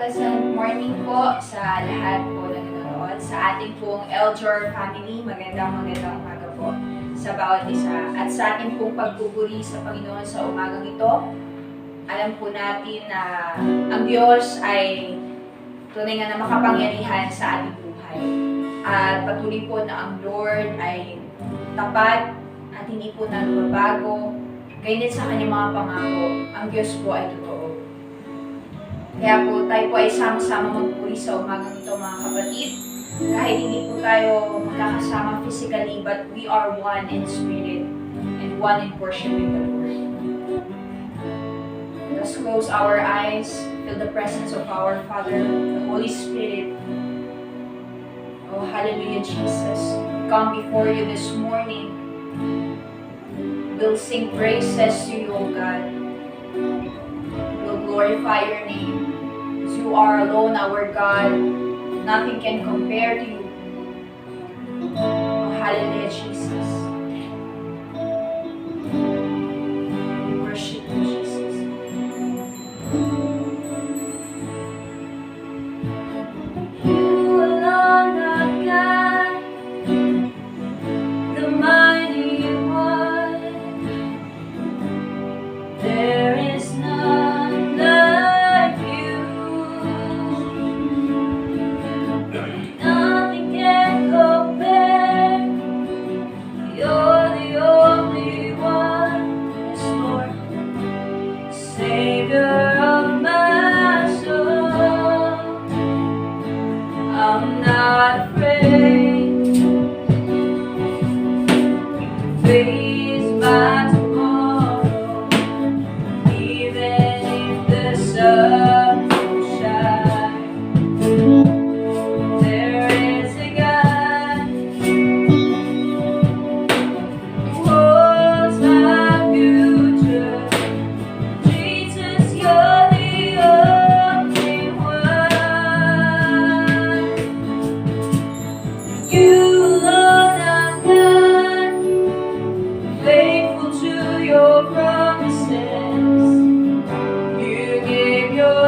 pleasant morning po sa lahat po na nanonood. Sa ating pong Eljor family, magandang umaga po sa bawat isa. At sa ating pong pagpupuri sa Panginoon sa umagang ito, alam po natin na ang Diyos ay tunay nga na makapangyarihan sa ating buhay. At patuloy po na ang Lord ay tapat at hindi po nagbabago. Ganyan sa kanyang mga pangako, ang Diyos po ay totoo. Kaya po tayo po ay sama-sama magpuri sa umagang ito mga kapatid. Kahit hindi po tayo magkakasama physically, but we are one in spirit and one in worship with the Lord. Let us close our eyes, feel the presence of our Father, the Holy Spirit. Oh, hallelujah, Jesus. We come before you this morning. We'll sing praises to you, O God. We'll glorify your name. You are alone, our God. Nothing can compare to you. Oh, hallelujah, Jesus. We worship you, Jesus. You alone are God, the mighty one. There is none like you. Nothing can compare. You're the only one. Yes, Lord. Savior of my soul. I'm not afraid. Face my tomorrow. Even if the sun won't shine, there is a God who holds my future. Jesus, you're the only one. You alone are God, faithful to your promises. You gave your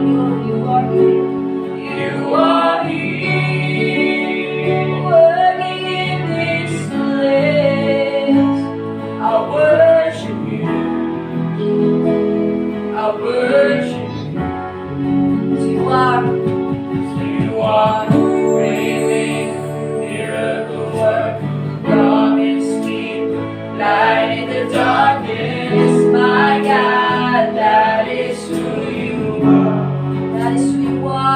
You are here. You are here. Working in this place. I worship you. I worship you. You are bringing miracle work. Promise keep light in the darkness. My God, that is who you are. That is who you are.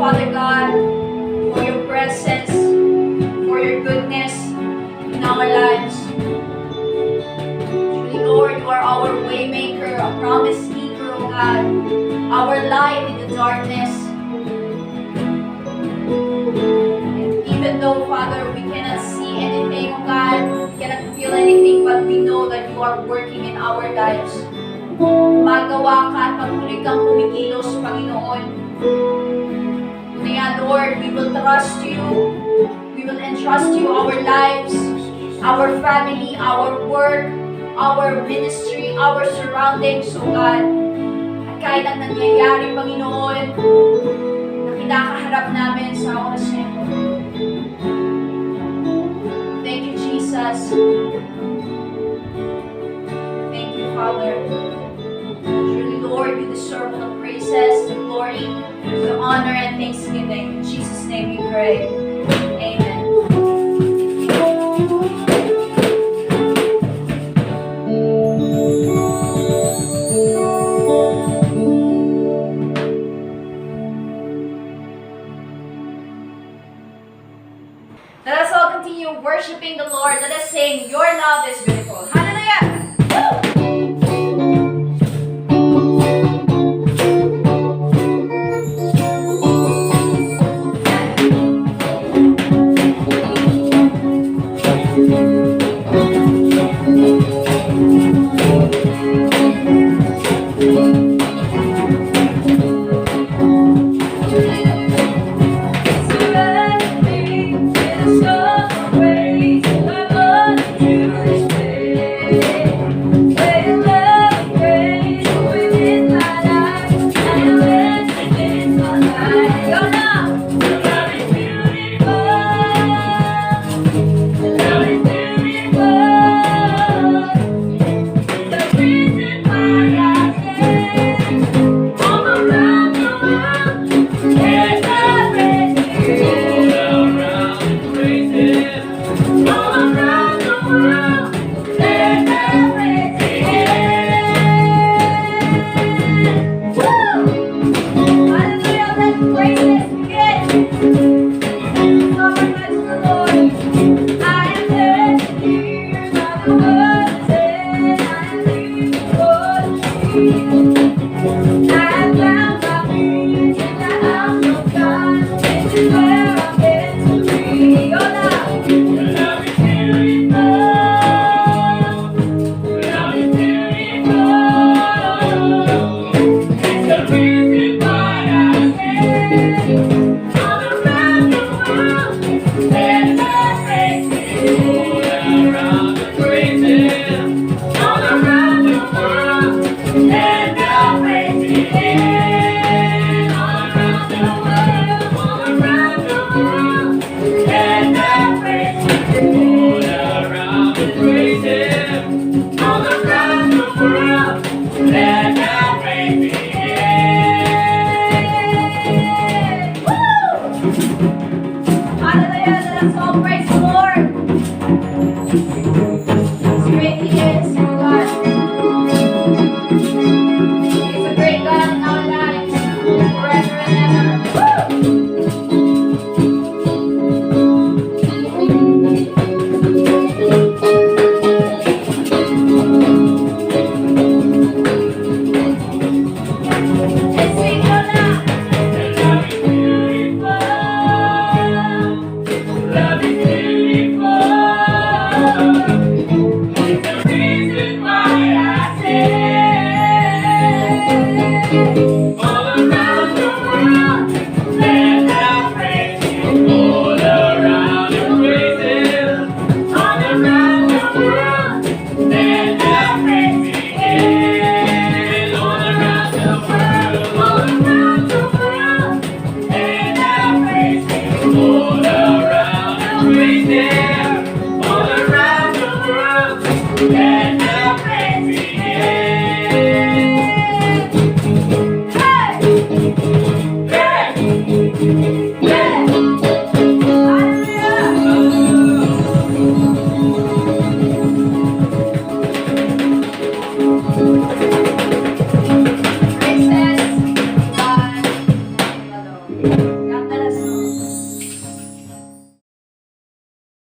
Father God, for your presence, for your goodness in our lives. Truly, Lord, you are our waymaker, a promise keeper, O God, our light in the darkness. And even though, Father, we cannot see anything, O God, we cannot feel anything, but we know that you are working in our lives. Magawa ka at patuloy kang kumikilos, Panginoon. Kaya, Lord, we will trust you. We will entrust you our lives, our family, our work, our ministry, our surroundings, O God. At kahit ang nangyayari, Panginoon, na kinakaharap namin sa oras na ito. Thank you, Jesus. Thank you, Father. Truly, Lord, you deserve all the praises, the glory, the honor, and thanksgiving. In Jesus' name we pray. Amen. Let us all continue worshiping the Lord. Let us sing, Your Love is Beautiful. Hallelujah!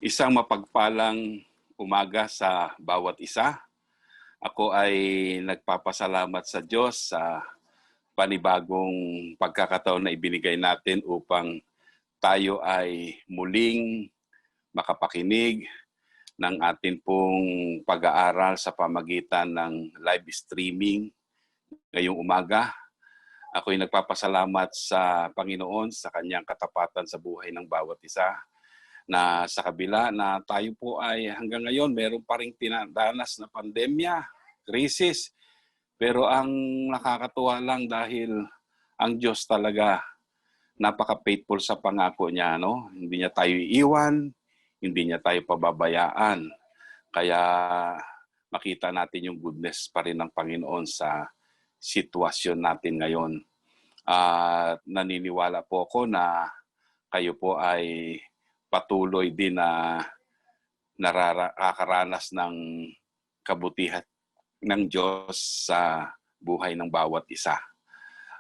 Isang mapagpalang umaga sa bawat isa. Ako ay nagpapasalamat sa Diyos sa panibagong pagkakataon na ibinigay natin upang tayo ay muling makapakinig ng atin pong pag-aaral sa pamagitan ng live streaming ngayong umaga. Ako'y nagpapasalamat sa Panginoon sa kanyang katapatan sa buhay ng bawat isa, na sa kabila na tayo po ay hanggang ngayon meron pa ring tinadanas na pandemya, krisis. Pero ang nakakatuwa lang dahil ang Diyos talaga napaka-faithful sa pangako niya, no? Hindi niya tayo iiwan, hindi niya tayo pababayaan. Kaya makita natin yung goodness pa rin ng Panginoon sa sitwasyon natin ngayon. At naniniwala po ako na kayo po ay patuloy din na nakakaranas ng kabutihan ng Diyos sa buhay ng bawat isa.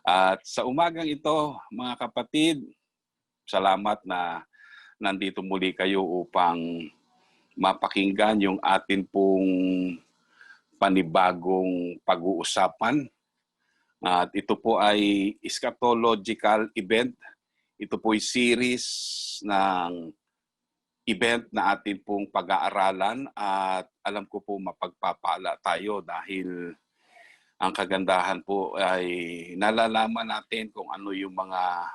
At sa umagang ito, mga kapatid, salamat na nandito muli kayo upang mapakinggan yung atin pong panibagong pag-uusapan. At ito po ay eschatological event. Ito po ay series ng event na atin pong pag-aaralan at alam ko po mapagpapala tayo dahil ang kagandahan po ay nalalaman natin kung ano yung mga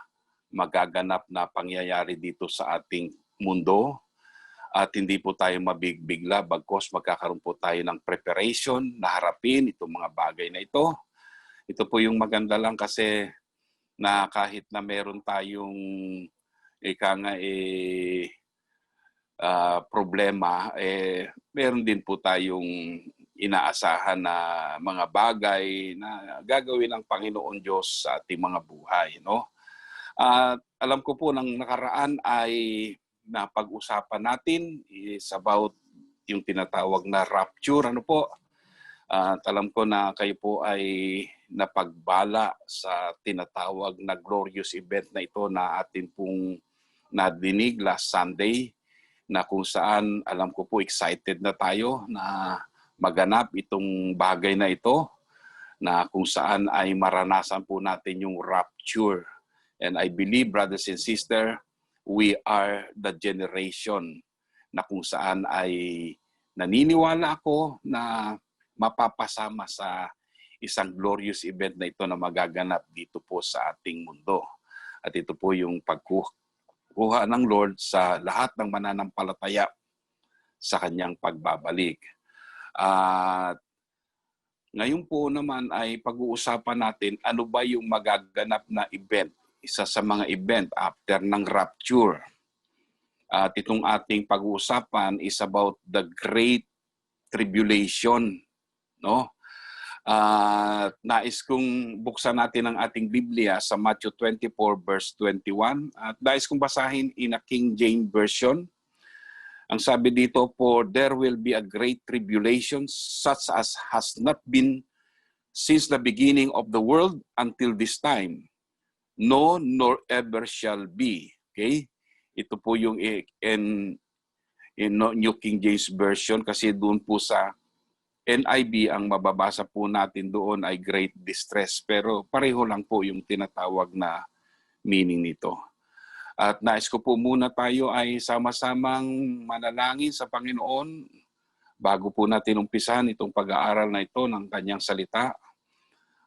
magaganap na pangyayari dito sa ating mundo at hindi po tayo mabigbigla bagkos magkakaroon po tayo ng preparation na harapin itong mga bagay na ito. Ito po yung maganda lang kasi na kahit na meron tayong problema, meron din po tayong inaasahan na mga bagay na gagawin ng Panginoon Diyos sa ating mga buhay, no? At alam ko po ng nakaraan ay napag-usapan natin is about yung tinatawag na rapture, ano po? At alam ko na kayo po ay napagbala sa tinatawag na glorious event na ito na atin pong nadinig last Sunday, na kung saan alam ko po excited na tayo na maganap itong bagay na ito, na kung saan ay maranasan po natin yung rapture. And I believe, brothers and sisters, we are the generation na kung saan ay naniniwala ako na mapapasama sa isang glorious event na ito na magaganap dito po sa ating mundo. At ito po yung pagkuha ng Lord sa lahat ng mananampalataya sa kanyang pagbabalik. At ngayon po naman ay pag-uusapan natin ano ba yung magaganap na event, isa sa mga event after ng rapture. At itong ating pag-uusapan is about the Great Tribulation, no? Nais kong buksan natin ang ating Biblia sa Matthew 24 verse 21 at nais kong basahin in a King James Version. Ang sabi dito, "For there will be a great tribulation such as has not been since the beginning of the world until this time. No, nor ever shall be." Okay? Ito po yung in New King James Version kasi doon po sa NIV ang mababasa po natin doon ay great distress. Pero pareho lang po yung tinatawag na meaning nito. At nais ko po muna tayo ay sama-samang manalangin sa Panginoon bago po natin umpisahan itong pag-aaral na ito ng kanyang salita.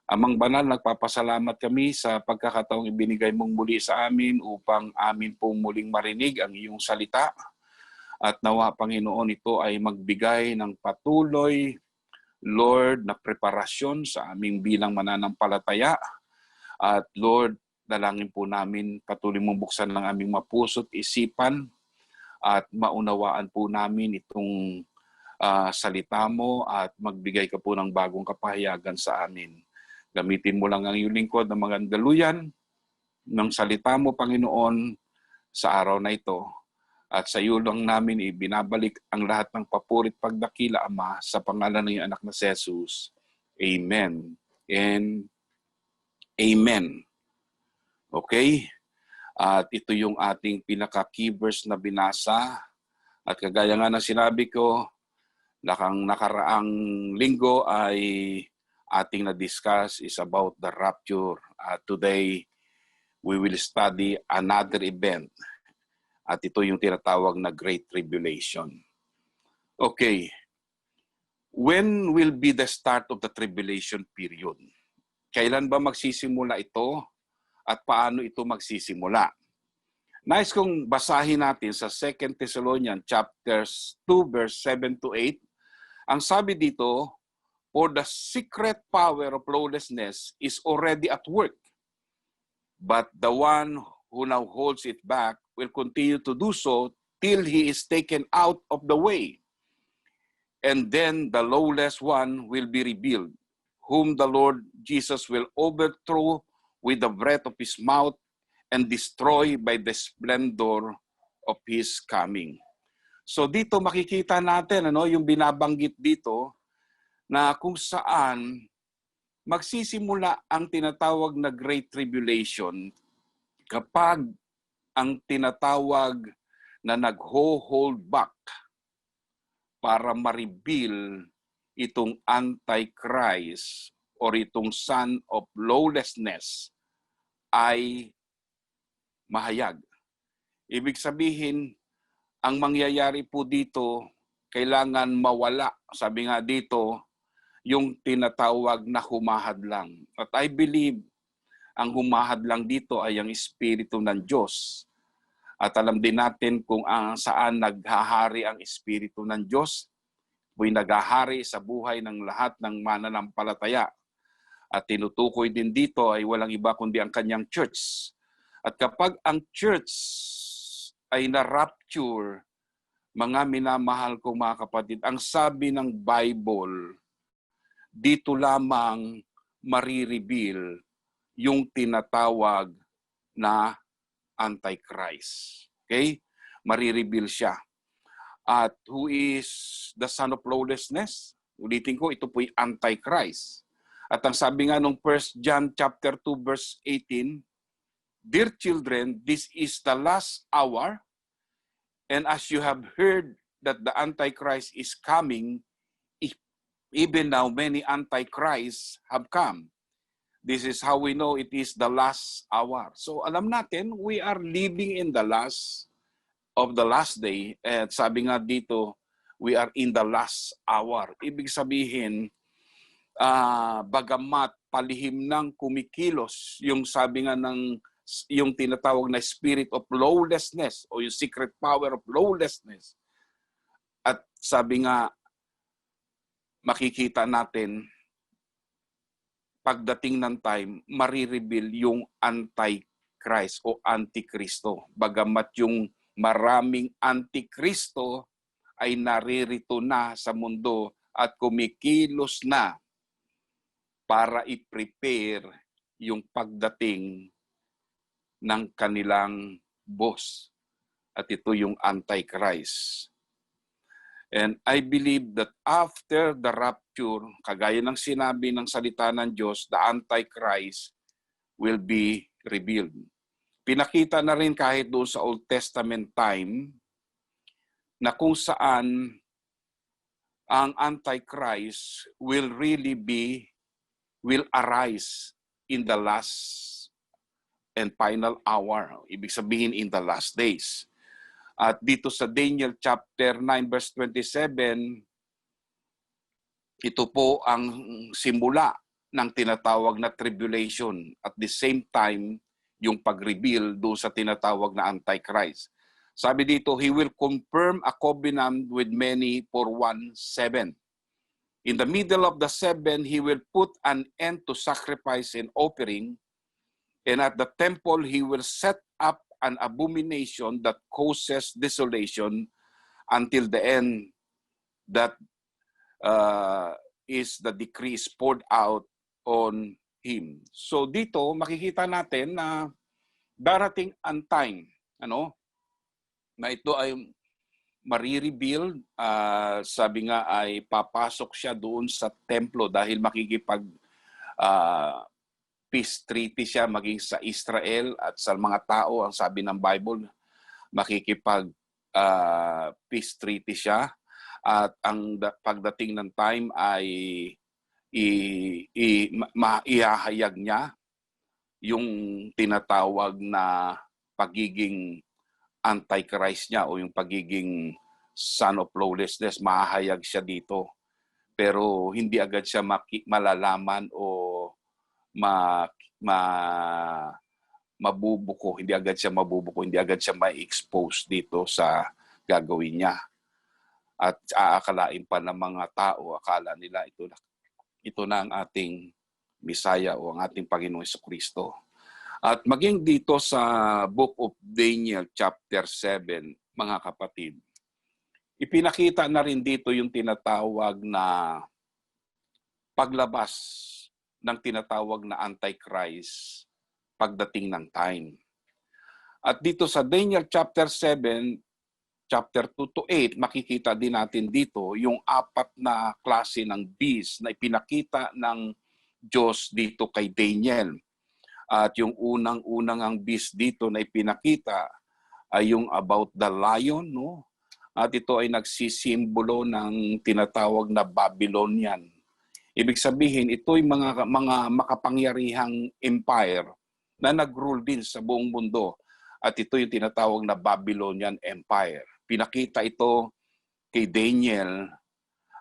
Amang banal, nagpapasalamat kami sa pagkakataong ibinigay mong muli sa amin upang amin pong muling marinig ang iyong salita. At nawa, Panginoon, ito ay magbigay ng patuloy, Lord, na preparasyon sa aming bilang mananampalataya. At Lord, dalangin po namin patuloy mong buksan ng aming mapuso't isipan at maunawaan po namin itong salita mo at magbigay ka po ng bagong kapahayagan sa amin. Gamitin mo lang ang iyong lingkod ng mga daluyan ng salita mo, Panginoon, sa araw na ito. At sa iyo lang namin ibinabalik ang lahat ng papurit pagdakila, Ama, sa pangalan ng iyong anak na si Jesus. Amen and Amen. Okay? At ito yung ating pinaka-key verse na binasa. At kagaya nga ng sinabi ko, nakaraang linggo ay ating na-discuss is about the rapture. Today, we will study another event. At ito yung tinatawag na Great Tribulation. Okay. When will be the start of the tribulation period? Kailan ba magsisimula ito? At paano ito magsisimula? Nais kong basahin natin sa 2 Thessalonians chapters 2 verse 7 to 8. Ang sabi dito, for the secret power of lawlessness is already at work. But the one who now holds it back will continue to do so till he is taken out of the way. And then the lawless one will be revealed, whom the Lord Jesus will overthrow with the breath of his mouth and destroy by the splendor of his coming. So dito makikita natin yung binabanggit dito na kung saan magsisimula ang tinatawag na Great Tribulation kapag ang tinatawag na nag-hold back para ma-reveal itong Antichrist or itong son of lawlessness ay mahayag. Ibig sabihin, ang mangyayari po dito, kailangan mawala, sabi nga dito, yung tinatawag na humahadlang. At I believe, ang humahadlang dito ay ang Espiritu ng Diyos. At alam din natin kung saan naghahari ang Espiritu ng Diyos. Bu'y naghahari sa buhay ng lahat ng mananampalataya. At tinutukoy din dito ay walang iba kundi ang kanyang church. At kapag ang church ay na-rapture, mga minamahal kong mga kapatid, ang sabi ng Bible, dito lamang marireveal yung tinatawag na Antichrist. Okay? Marireveal siya. At who is the son of lawlessness? Ulitin ko, ito po'y Antichrist. At ang sabi nga nung 1 John chapter 2 verse 18, dear children, this is the last hour, and as you have heard that the Antichrist is coming, even now many Antichrists have come. This is how we know it is the last hour. So alam natin, we are living in the last of the last day. At sabi nga dito, we are in the last hour. Ibig sabihin, bagamat palihim ng kumikilos, yung sabi nga yung tinatawag na spirit of lawlessness o yung secret power of lawlessness. At sabi nga, makikita natin, pagdating ng time, marireveal yung Antichrist o Antikristo. Bagamat yung maraming Antikristo ay naririto na sa mundo at kumikilos na para i-prepare yung pagdating ng kanilang boss. At ito yung Antichrist. And I believe that after the rapture, kagaya ng sinabi ng salita ng Diyos, the Antichrist will be revealed. Pinakita na rin kahit doon sa Old Testament time na kung saan ang Antichrist will arise in the last and final hour. Ibig sabihin in the last days. At dito sa Daniel chapter 9 verse 27, ito po ang simula ng tinatawag na tribulation. At the same time, yung pag-reveal doon sa tinatawag na Antichrist. Sabi dito, he will confirm a covenant with many for 1/7. In the middle of the 7, he will put an end to sacrifice and offering. And at the temple, he will set up an abomination that causes desolation until the end, that is the decree is poured out on him. So dito makikita natin na darating ang time, na ito ay marireveal, sabi nga ay papasok siya doon sa templo dahil makikipag peace treaty siya maging sa Israel at sa mga tao. Ang sabi ng Bible, makikipag peace treaty siya. At ang pagdating ng time ay maihahayag niya yung tinatawag na pagiging antichrist niya o yung pagiging son of lawlessness. Mahahayag siya dito. Pero hindi agad siya malalaman o mabubuko. Hindi agad siya mabubuko. Hindi agad siya ma-expose dito sa gagawin niya. At aakalain pa ng mga tao, akala nila ito na ang ating Misaya o ang ating Panginoong Jesucristo. At maging dito sa Book of Daniel chapter 7, mga kapatid, ipinakita na rin dito yung tinatawag na paglabas ng tinatawag na Antichrist pagdating ng time. At dito sa Daniel chapter 7, chapter 2 to 8, makikita din natin dito yung 4 na klase ng beast na ipinakita ng Diyos dito kay Daniel. At yung unang-unang ang beast dito na ipinakita ay yung about the lion, no? At ito ay nagsisimbolo ng tinatawag na Babylonian. Ibig sabihin, ito'y mga makapangyarihang empire na nag-rule din sa buong mundo. At ito yung tinatawag na Babylonian Empire. Pinakita ito kay Daniel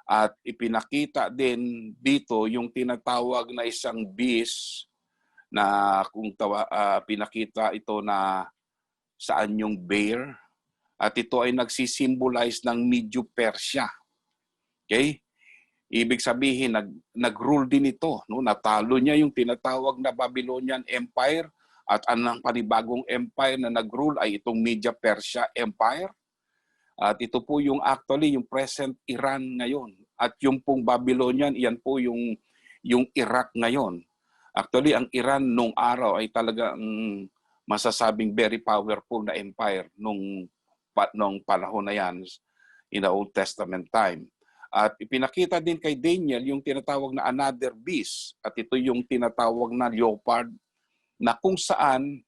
at ipinakita din dito yung tinatawag na isang beast na pinakita ito na saan yung bear. At ito ay nagsisimbolize ng Medo-Persia. Okay? Ibig sabihin, nag-rule din ito. No? Natalo niya yung tinatawag na Babylonian Empire at anong panibagong empire na nag-rule ay itong Medo-Persia Empire. At ito po yung actually yung present Iran ngayon. At yung pong Babylonian, iyan po yung Iraq ngayon. Actually, ang Iran nung araw ay talagang masasabing very powerful na empire nung panahon na yan in the Old Testament time. At ipinakita din kay Daniel yung tinatawag na another beast. At ito yung tinatawag na leopard na kung saan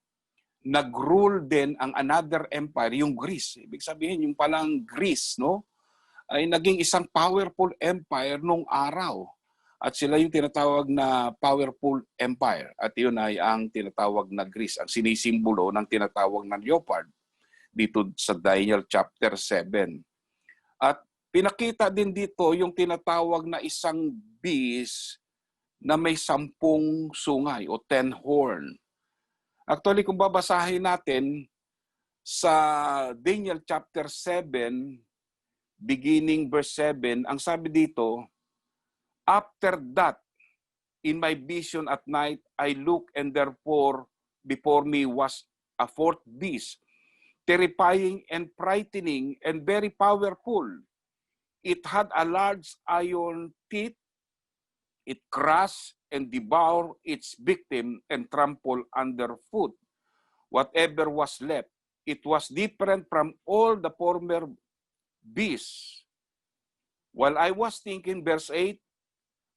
nag-rule din ang another empire, yung Greece. Ibig sabihin, yung palang Greece, no, ay naging isang powerful empire nung araw. At sila yung tinatawag na powerful empire. At yun ay ang tinatawag na Greece, ang sinisimbolo ng tinatawag na leopard dito sa Daniel chapter 7. At pinakita din dito yung tinatawag na isang beast na may 10 sungay o 10 horn. Actually, kung babasahin natin sa Daniel chapter 7, beginning verse 7, ang sabi dito, after that, in my vision at night, I looked and therefore before me was a fourth beast, terrifying and frightening and very powerful. It had a large iron teeth. It crushed and devoured its victim and trampled underfoot whatever was left. It was different from all the former beasts. While I was thinking, verse 8,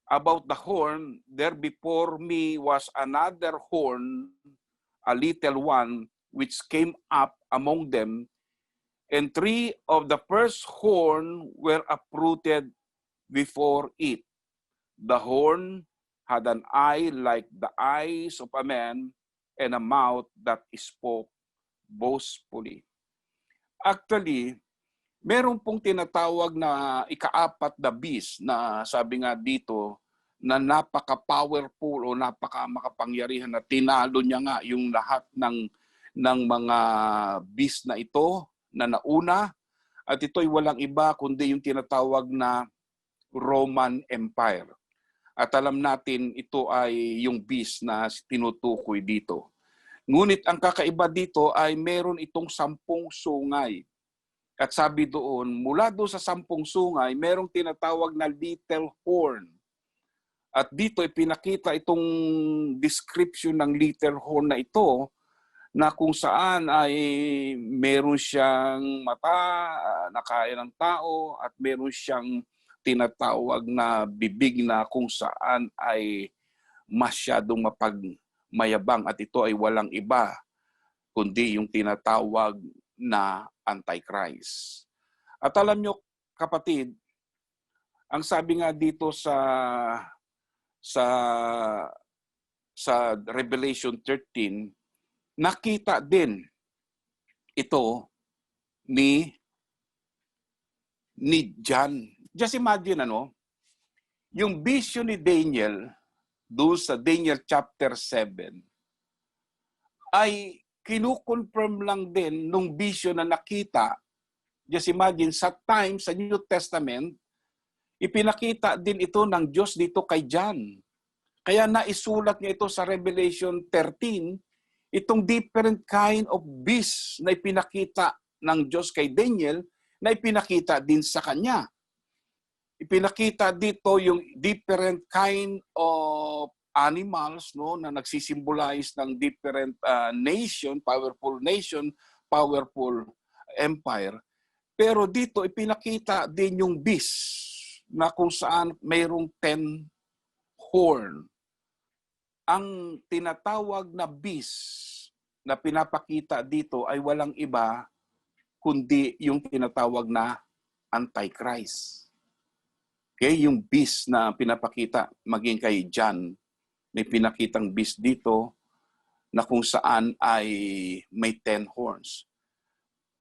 about the horn, there before me was another horn, a little one, which came up among them, and 3 of the first horn were uprooted before it. The horn had an eye like the eyes of a man and a mouth that spoke boastfully. Actually, meron pong tinatawag na ika-4 na beast na sabi nga dito na napaka-powerful o napaka-makapangyarihan na tinalo niya nga yung lahat ng mga beast na ito na nauna. At ito ay walang iba kundi yung tinatawag na Roman Empire. At alam natin ito ay yung beast na tinutukoy dito. Ngunit ang kakaiba dito ay meron itong 10 sungay. At sabi doon, mula doon sa 10 sungay, merong tinatawag na little horn. At dito ipinakita itong description ng little horn na ito na kung saan ay meron siyang mata na kaya ng tao at meron siyang tinatawag na bibig na kung saan ay masyadong mapagmayabang at ito ay walang iba kundi yung tinatawag na Antichrist. At alam nyo, kapatid, ang sabi nga dito sa sa Revelation 13, nakita din ito ni John. Just imagine yung vision ni Daniel doon sa Daniel chapter 7 ay kinukonfirm lang din nung vision na nakita. Just imagine, sa New Testament, ipinakita din ito ng Diyos dito kay John. Kaya naisulat niya ito sa Revelation 13, itong different kind of beast na ipinakita ng Diyos kay Daniel, na ipinakita din sa kanya. Ipinakita dito yung different kind of animals na nagsisimbolize ng different nation, powerful empire. Pero dito ipinakita din yung beast na kung saan mayroong 10 horn. Ang tinatawag na beast na pinapakita dito ay walang iba kundi yung tinatawag na Antichrist. Okay, yung beast na pinapakita maging kay John, may pinakitang beast dito na kung saan ay may 10 horns.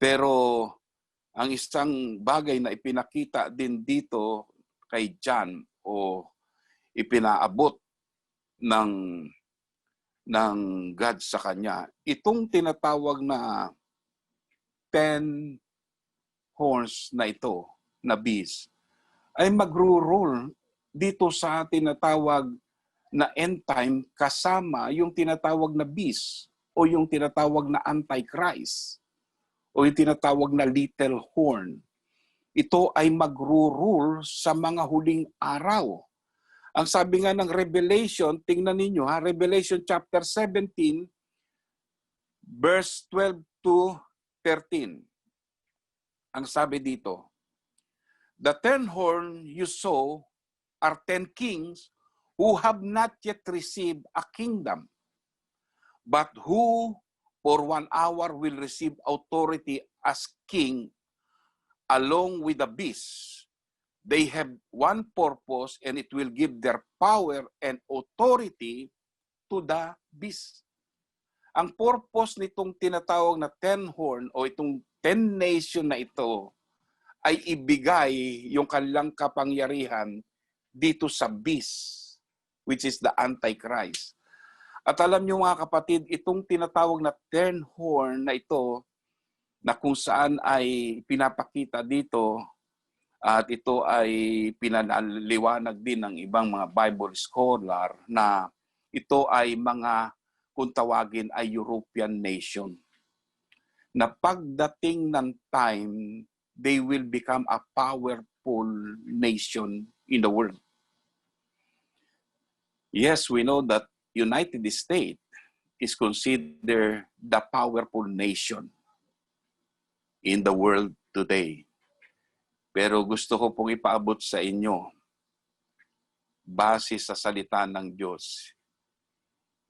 Pero ang isang bagay na ipinakita din dito kay John o ipinaabot ng God sa kanya, itong tinatawag na 10 horns na ito, na beast, ay magro-rule dito sa tinatawag na end time kasama yung tinatawag na beast o yung tinatawag na Antichrist o yung tinatawag na little horn. Ito ay magro-rule sa mga huling araw. Ang sabi nga ng Revelation, tingnan ninyo Revelation chapter 17, verse 12 to 13. Ang sabi dito, the 10 horn you saw are 10 kings who have not yet received a kingdom, but who for 1 hour will receive authority as king along with the beast. They have one purpose, and it will give their power and authority to the beast. Ang purpose nitong tinatawag na 10 horn o itong 10 nation na ito ay ibigay yung kanilang kapangyarihan dito sa beast, which is the Antichrist. At alam niyo mga kapatid, itong tinatawag na 10 horn na ito, na kung saan ay pinapakita dito, at ito ay pinaliwanag din ng ibang mga Bible scholar na ito ay mga, kung tawagin ay European nation. Na pagdating ng time, they will become a powerful nation in the world. Yes, we know that United States is considered the powerful nation in the world today. Pero gusto ko pong ipaabot sa inyo, base sa salita ng Diyos,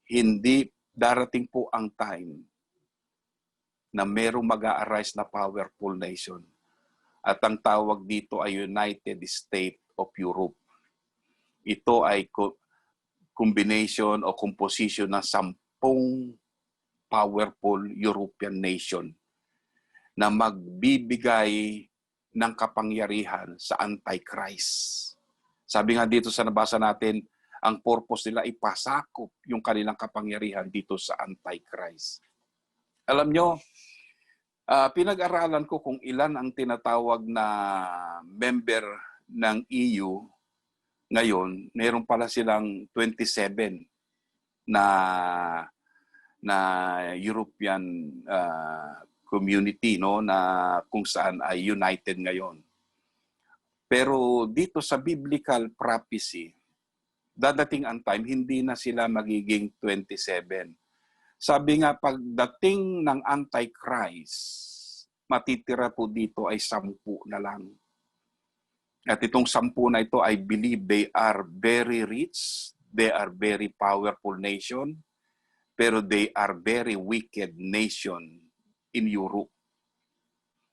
hindi darating po ang time na merong mag-a-arise na powerful nation. At ang tawag dito ay United States of Europe. Ito ay combination o composition ng 10 powerful European nation na magbibigay ng kapangyarihan sa Antichrist. Sabi nga dito sa nabasa natin, ang purpose nila ipasakop yung kanilang kapangyarihan dito sa Antichrist. Alam nyo, pinag-aralan ko kung ilan ang tinatawag na member ng EU ngayon. Meron pala silang 27 na European community na kung saan ay united ngayon. Pero dito sa biblical prophecy, dadating ang time, hindi na sila magiging 27. Sabi nga, pagdating ng Antichrist, matitira po dito ay 10 na lang. At itong 10 na ito, I believe they are very rich, they are very powerful nation, pero they are very wicked nation in Europe.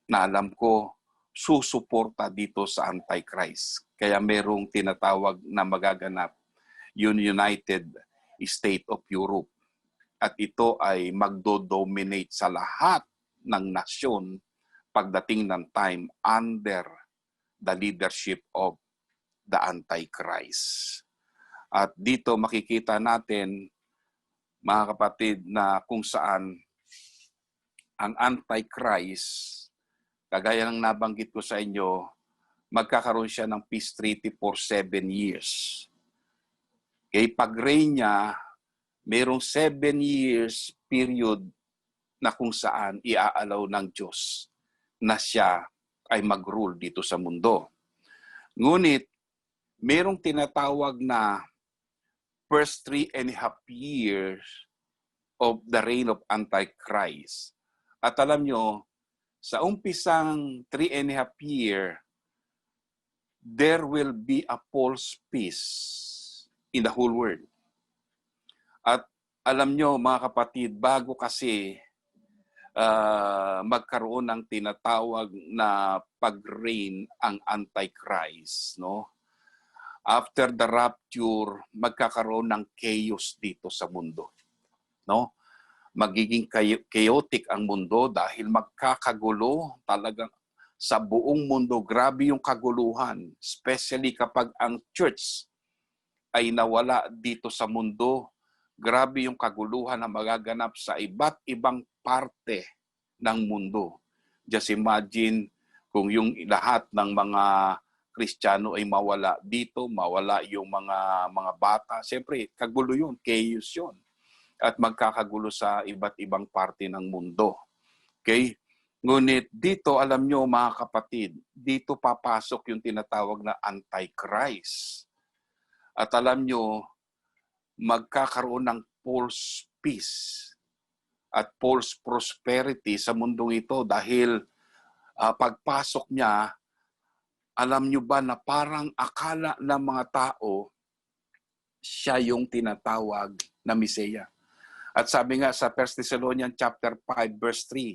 na alam ko susuporta dito sa Antichrist. Kaya merong tinatawag na magaganap yung United States of Europe. At ito ay magdo-dominate sa lahat ng nasyon pagdating ng time under the leadership of the Antichrist. At dito makikita natin, mga kapatid, na kung saan ang Antichrist, kagaya ng nabanggit ko sa inyo, magkakaroon siya ng peace treaty for 7 years. Okay, pag-reign niya, mayroong 7 years period na kung saan iaalaw ng Diyos na siya ay mag-rule dito sa mundo. Ngunit, mayroong tinatawag na first 3.5 years of the reign of Antichrist. At alam nyo, sa umpisang 3.5 year, there will be a false peace in the whole world. At alam nyo, mga kapatid, bago kasi magkaroon ng tinatawag na pag-reign ang Antichrist, no? After the rapture, magkakaroon ng chaos dito sa mundo, no? Magiging chaotic ang mundo dahil magkakagulo talagang sa buong mundo. Grabe yung kaguluhan, especially kapag ang church ay nawala dito sa mundo. Grabe yung kaguluhan na magaganap sa iba't ibang parte ng mundo. Just imagine kung yung lahat ng mga Kristiyano ay mawala dito, mawala yung mga bata. Siyempre, kagulo yun, chaos yun. At magkakagulo sa iba't ibang parte ng mundo. Okay? Ngunit dito, alam nyo mga kapatid, dito papasok yung tinatawag na Antichrist. At alam nyo, magkakaroon ng false peace at false prosperity sa mundong ito dahil pagpasok niya, alam nyo ba na parang akala ng mga tao siya yung tinatawag na Mesaya. At sabi nga sa 1 Thessalonians chapter 5 verse 3,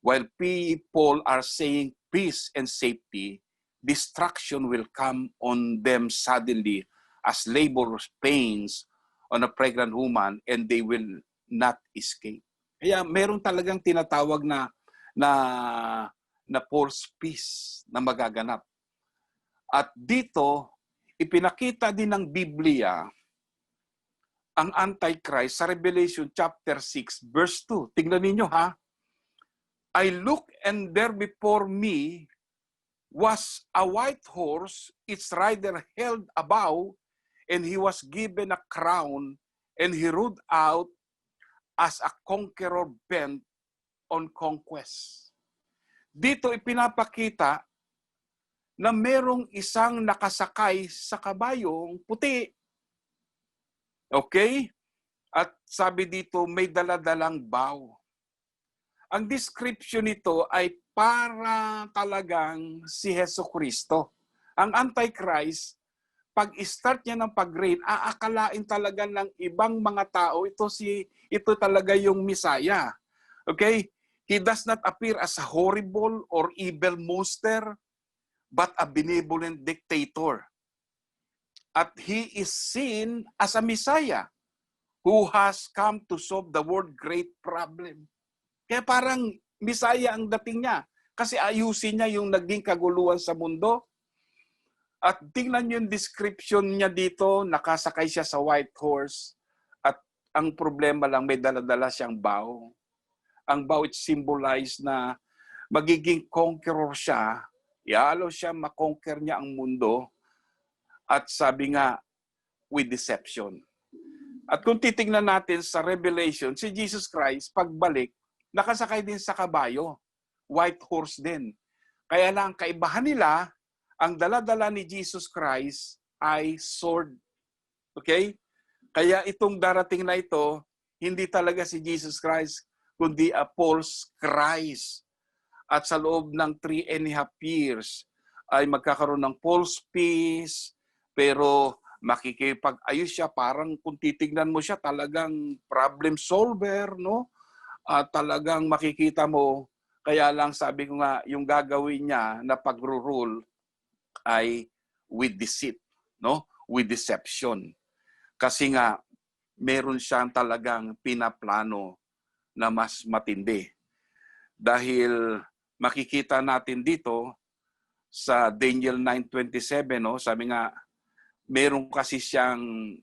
while people are saying peace and safety, destruction will come on them suddenly as labor pains on a pregnant woman, and they will not escape. Kaya meron talagang tinatawag na false peace na magaganap. At dito, ipinakita din ng Biblia ang Antichrist sa Revelation chapter 6 verse 2. Tingnan ninyo ha. I look, and there before me was a white horse, its rider held a bow, and he was given a crown, and he rode out as a conqueror bent on conquest. Dito ipinapakita na merong isang nakasakay sa kabayong puti. Okay? At sabi dito, may daladalang bow. Ang description nito ay para talagang si Jesucristo. Ang Antichrist, pag-start niya ng pag-reign, aakalain talaga ng ibang mga tao, ito talaga yung Messiah. Okay? He does not appear as a horrible or evil monster, but a benevolent dictator. At he is seen as a Messiah who has come to solve the world's great problem. Kaya parang Messiah ang dating niya. Kasi ayusin niya yung naging kaguluhan sa mundo. At tingnan yung description niya dito, nakasakay siya sa white horse. At ang problema lang, may dala-dala siyang bow. Ang bow, it symbolize na magiging conqueror siya. Ialaw siya, makonquer niya ang mundo. At sabi nga, with deception. At kung titingnan natin sa Revelation, si Jesus Christ, pagbalik, nakasakay din sa kabayo. White horse din. Kaya lang, kaibahan nila, ang dala-dala ni Jesus Christ ay sword. Okay? Kaya itong darating na ito, hindi talaga si Jesus Christ, kundi a false Christ. At sa loob ng 3.5 years, ay magkakaroon ng false peace, pero makikipag-ayos siya, parang kung titignan mo siya, talagang problem solver, no? At talagang makikita mo, Kaya lang sabi ko nga, yung gagawin niya na pag-rule ay with deceit, no? With deception. Kasi nga, meron siyang talagang pinaplano na mas matindi. Dahil makikita natin dito sa Daniel 9:27, no? Sabi nga, meron kasi siyang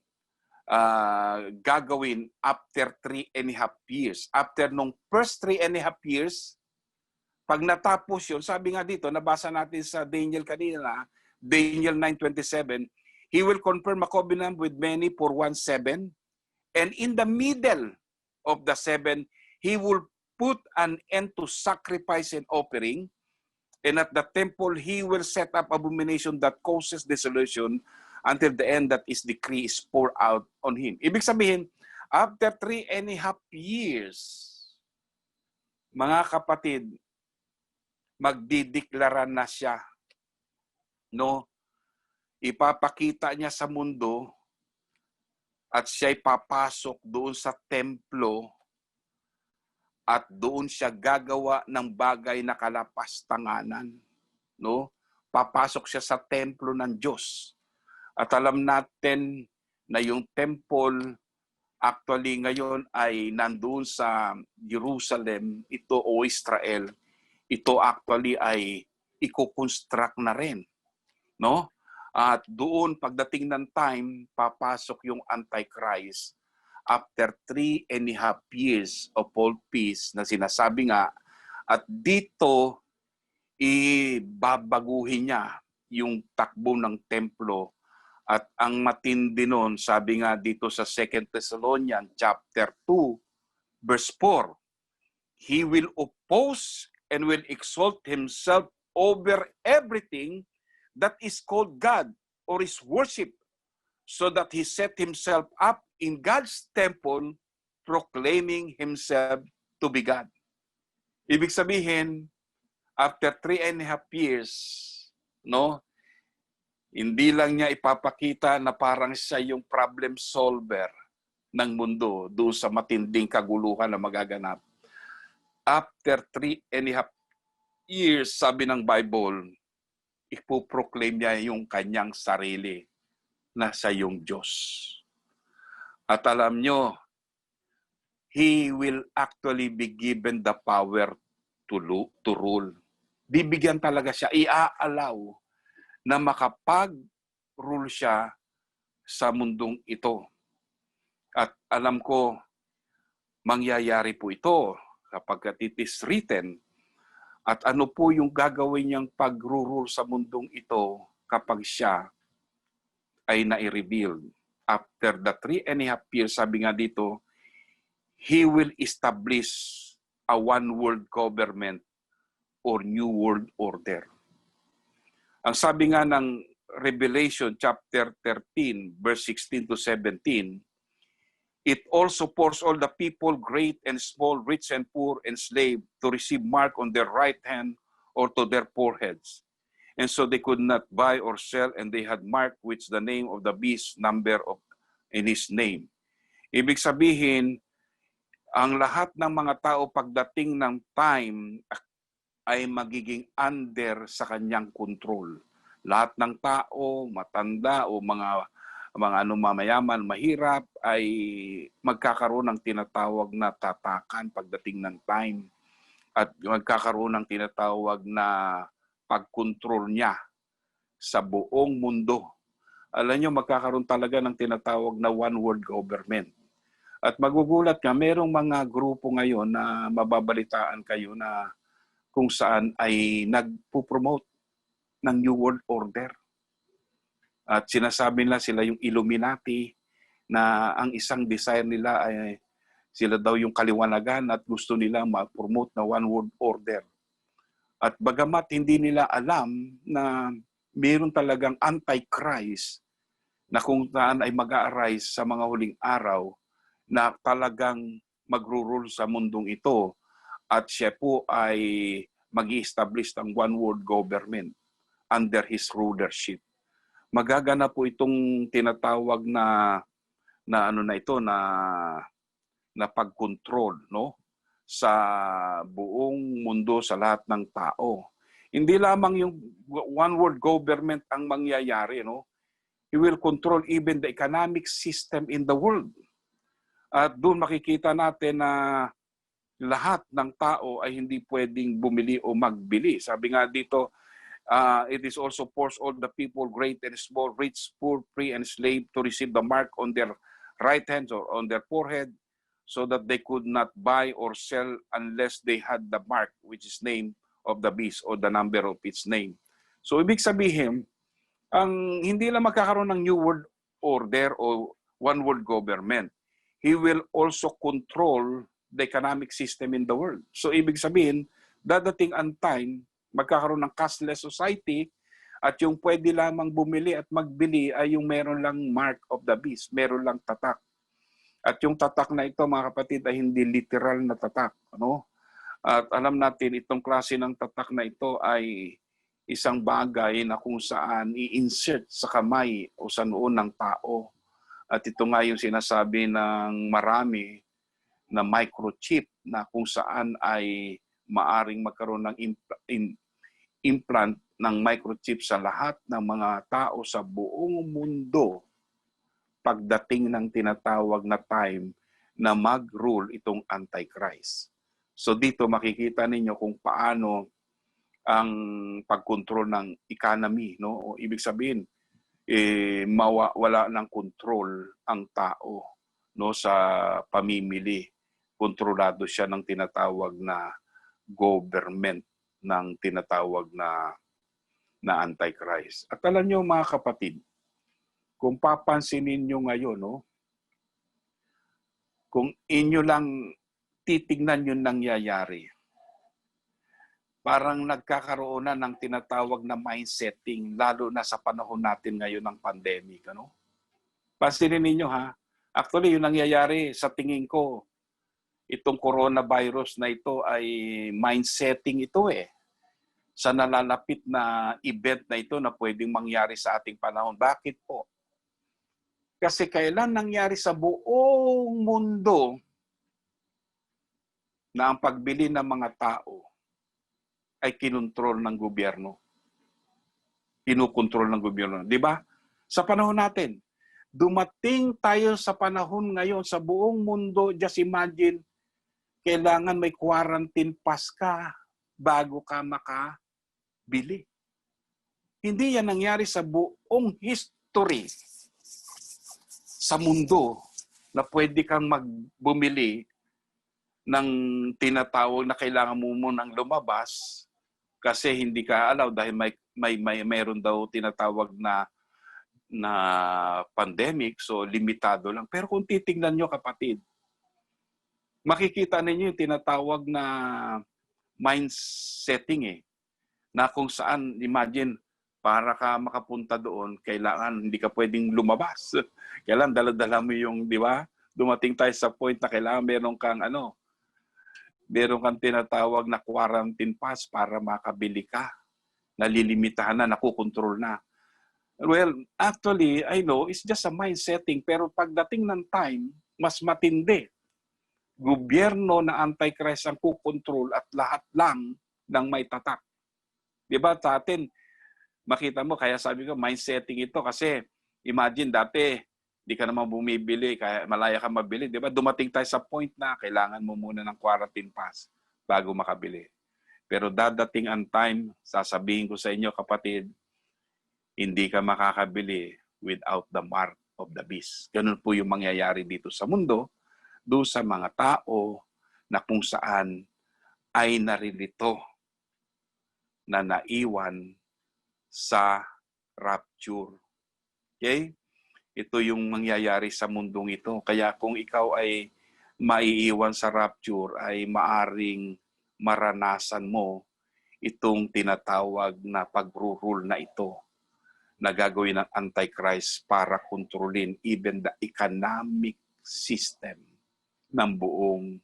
gagawin after 3.5 years. After nung first 3.5 years, pag natapos yun, sabi nga dito, nabasa natin sa Daniel kanina, Daniel 9:27, He will confirm a covenant with many for 1 7, and in the middle of the 7, He will put an end to sacrifice and offering, and at the temple, He will set up abomination that causes desolation until the end that His decree is poured out on Him. Ibig sabihin, after 3.5 years, mga kapatid, magdideklara na siya, no? Ipapakita niya sa mundo at siya'y papasok doon sa templo at doon siya gagawa ng bagay na kalapastanganan, no? Papasok siya sa templo ng Diyos. At alam natin na yung temple actually ngayon ay nandoon sa Jerusalem, ito o Israel. Ito actually ay i-construct na rin, no? At doon pagdating ng time, papasok yung Antichrist after 3.5 years of all peace na sinasabi nga, at dito ibabaguhin niya yung takbo ng templo. At ang matindi nun, sabi nga dito sa 2 Thessalonians chapter 2, verse 4, He will oppose and will exalt himself over everything that is called God or is worship, so that he set himself up in God's temple, proclaiming himself to be God. Ibig sabihin, after 3.5 years, no, hindi lang niya ipapakita na parang siya yung problem solver ng mundo doon sa matinding kaguluhan na magaganap. After 3.5 years, sabi ng Bible, ipoproclaim niya yung kanyang sarili na sa yung Diyos. At alam nyo, He will actually be given the power to rule. Bibigyan talaga siya, i-allow na makapag-rule siya sa mundong ito. At alam ko, mangyayari po ito kapag it is written. At ano po yung gagawin niyang pag-rule sa mundong ito kapag siya ay nai-reveal. After the 3.5 years, sabi nga dito, He will establish a one-world government or new world order. Ang sabi nga ng Revelation chapter 13, verse 16 to 17, It also forced all the people, great and small, rich and poor, and slave, to receive mark on their right hand or to their foreheads. And so they could not buy or sell, and they had marked which the name of the beast, number of in his name. Ibig sabihin, ang lahat ng mga tao pagdating ng time ay magiging under sa kanyang control. Lahat ng tao, matanda o mga mayaman, mahirap, ay magkakaroon ng tinatawag na tatakan pagdating ng time. At magkakaroon ng tinatawag na pagkontrol niya sa buong mundo. Alam niyo, magkakaroon talaga ng tinatawag na one world government. At magugulat ka, merong mga grupo ngayon na mababalitaan kayo na kung saan ay nagpo-promote ng New World Order. At sinasabi nila sila yung Illuminati, na ang isang desire nila ay sila daw yung kaliwanagan at gusto nila ma-promote na one world order. At bagamat hindi nila alam na mayroon talagang Antichrist na kung saan ay mag-a-arise sa mga huling araw na talagang magro-rule sa mundong ito, at siya po ay mag-i-establish ng one world government under his rulership. Magaganap po itong tinatawag na pagkontrol, no, sa buong mundo, sa lahat ng tao. Hindi lamang yung one world government ang mangyayari, no? He will control even the economic system in the world. At doon makikita natin na lahat ng tao ay hindi pwedeng bumili o magbili. Sabi nga dito, it is also forced all the people, great and small, rich, poor, free and slave, to receive the mark on their right hands or on their forehead, so that they could not buy or sell unless they had the mark, which is name of the beast or the number of its name. So ibig sabihin, ang hindi lang magkakaroon ng new world order o one world government, he will also control the economic system in the world. So ibig sabihin, dadating ang time, magkakaroon ng cashless society, at yung pwede lamang bumili at magbili ay yung meron lang mark of the beast, meron lang tatak. At yung tatak na ito, mga kapatid, ay hindi literal na tatak. Ano? At alam natin, itong klase ng tatak na ito ay isang bagay na kung saan i-insert sa kamay o sa noo ng tao. At ito nga yung sinasabi ng marami na microchip na kung saan ay maaring magkaroon ng implant ng microchip sa lahat ng mga tao sa buong mundo pagdating ng tinatawag na time na mag-rule itong Antichrist. So dito makikita ninyo kung paano ang pagkontrol ng economy, no? O ibig sabihin, wala ng control ang tao, no, sa pamimili. Kontrolado siya ng tinatawag na government, ng tinatawag na Antichrist. At alam niyo mga kapatid, kung papansinin niyo ngayon, no, kung inyo lang titignan yung nangyayari, parang nagkakaroon na ng tinatawag na mindsetting, lalo na sa panahon natin ngayon ng pandemic. Ano? Pansinin ninyo ha, actually yung nangyayari sa tingin ko, itong coronavirus na ito ay mindsetting ito eh. Sa nalalapit na event na ito na pwedeng mangyari sa ating panahon. Bakit po? Kasi kailan nangyari sa buong mundo na ang pagbili ng mga tao ay kinontrol ng gobyerno. Kinukontrol ng gobyerno. Di ba? Sa panahon natin, dumating tayo sa panahon ngayon sa buong mundo, just imagine, kailangan may quarantine pass ka bago ka makabili. Hindi yan nangyari sa buong history sa mundo na pwede kang bumili ng tinatawag na kailangan mo munang lumabas kasi hindi ka allowed dahil mayroon daw tinatawag na pandemic, so limitado lang. Pero kung titingnan nyo kapatid, makikita ninyo yung tinatawag na mindsetting na kung saan, imagine, para ka makapunta doon, kailangan hindi ka pwedeng lumabas. Kailangan dala-dala mo yung, di ba? Dumating tayo sa point na kailangan meron kang tinatawag na quarantine pass para makabili ka. Nalilimitahan na, nakukontrol na. Well, actually, I know, it's just a mindsetting. Pero pagdating ng time, mas matindi. Gobyerno na Antichrist ang kukontrol at lahat lang ng may tatak. Diba sa atin, makita mo, kaya sabi ko, mindsetting ito kasi imagine dati, di ka naman bumibili, kaya malaya ka mabili. Diba? Dumating tayo sa point na kailangan mo muna ng quarantine pass bago makabili. Pero dadating ang time, sasabihin ko sa inyo kapatid, hindi ka makakabili without the mark of the beast. Ganun po yung mangyayari dito sa mundo, doon sa mga tao na kung saan ay narilito na naiwan sa rapture. Okay? Ito yung mangyayari sa mundong ito. Kaya kung ikaw ay maiiwan sa rapture, ay maaring maranasan mo itong tinatawag na pag-rule na ito na gagawin ng Antichrist para kontrolin even the economic system ng buong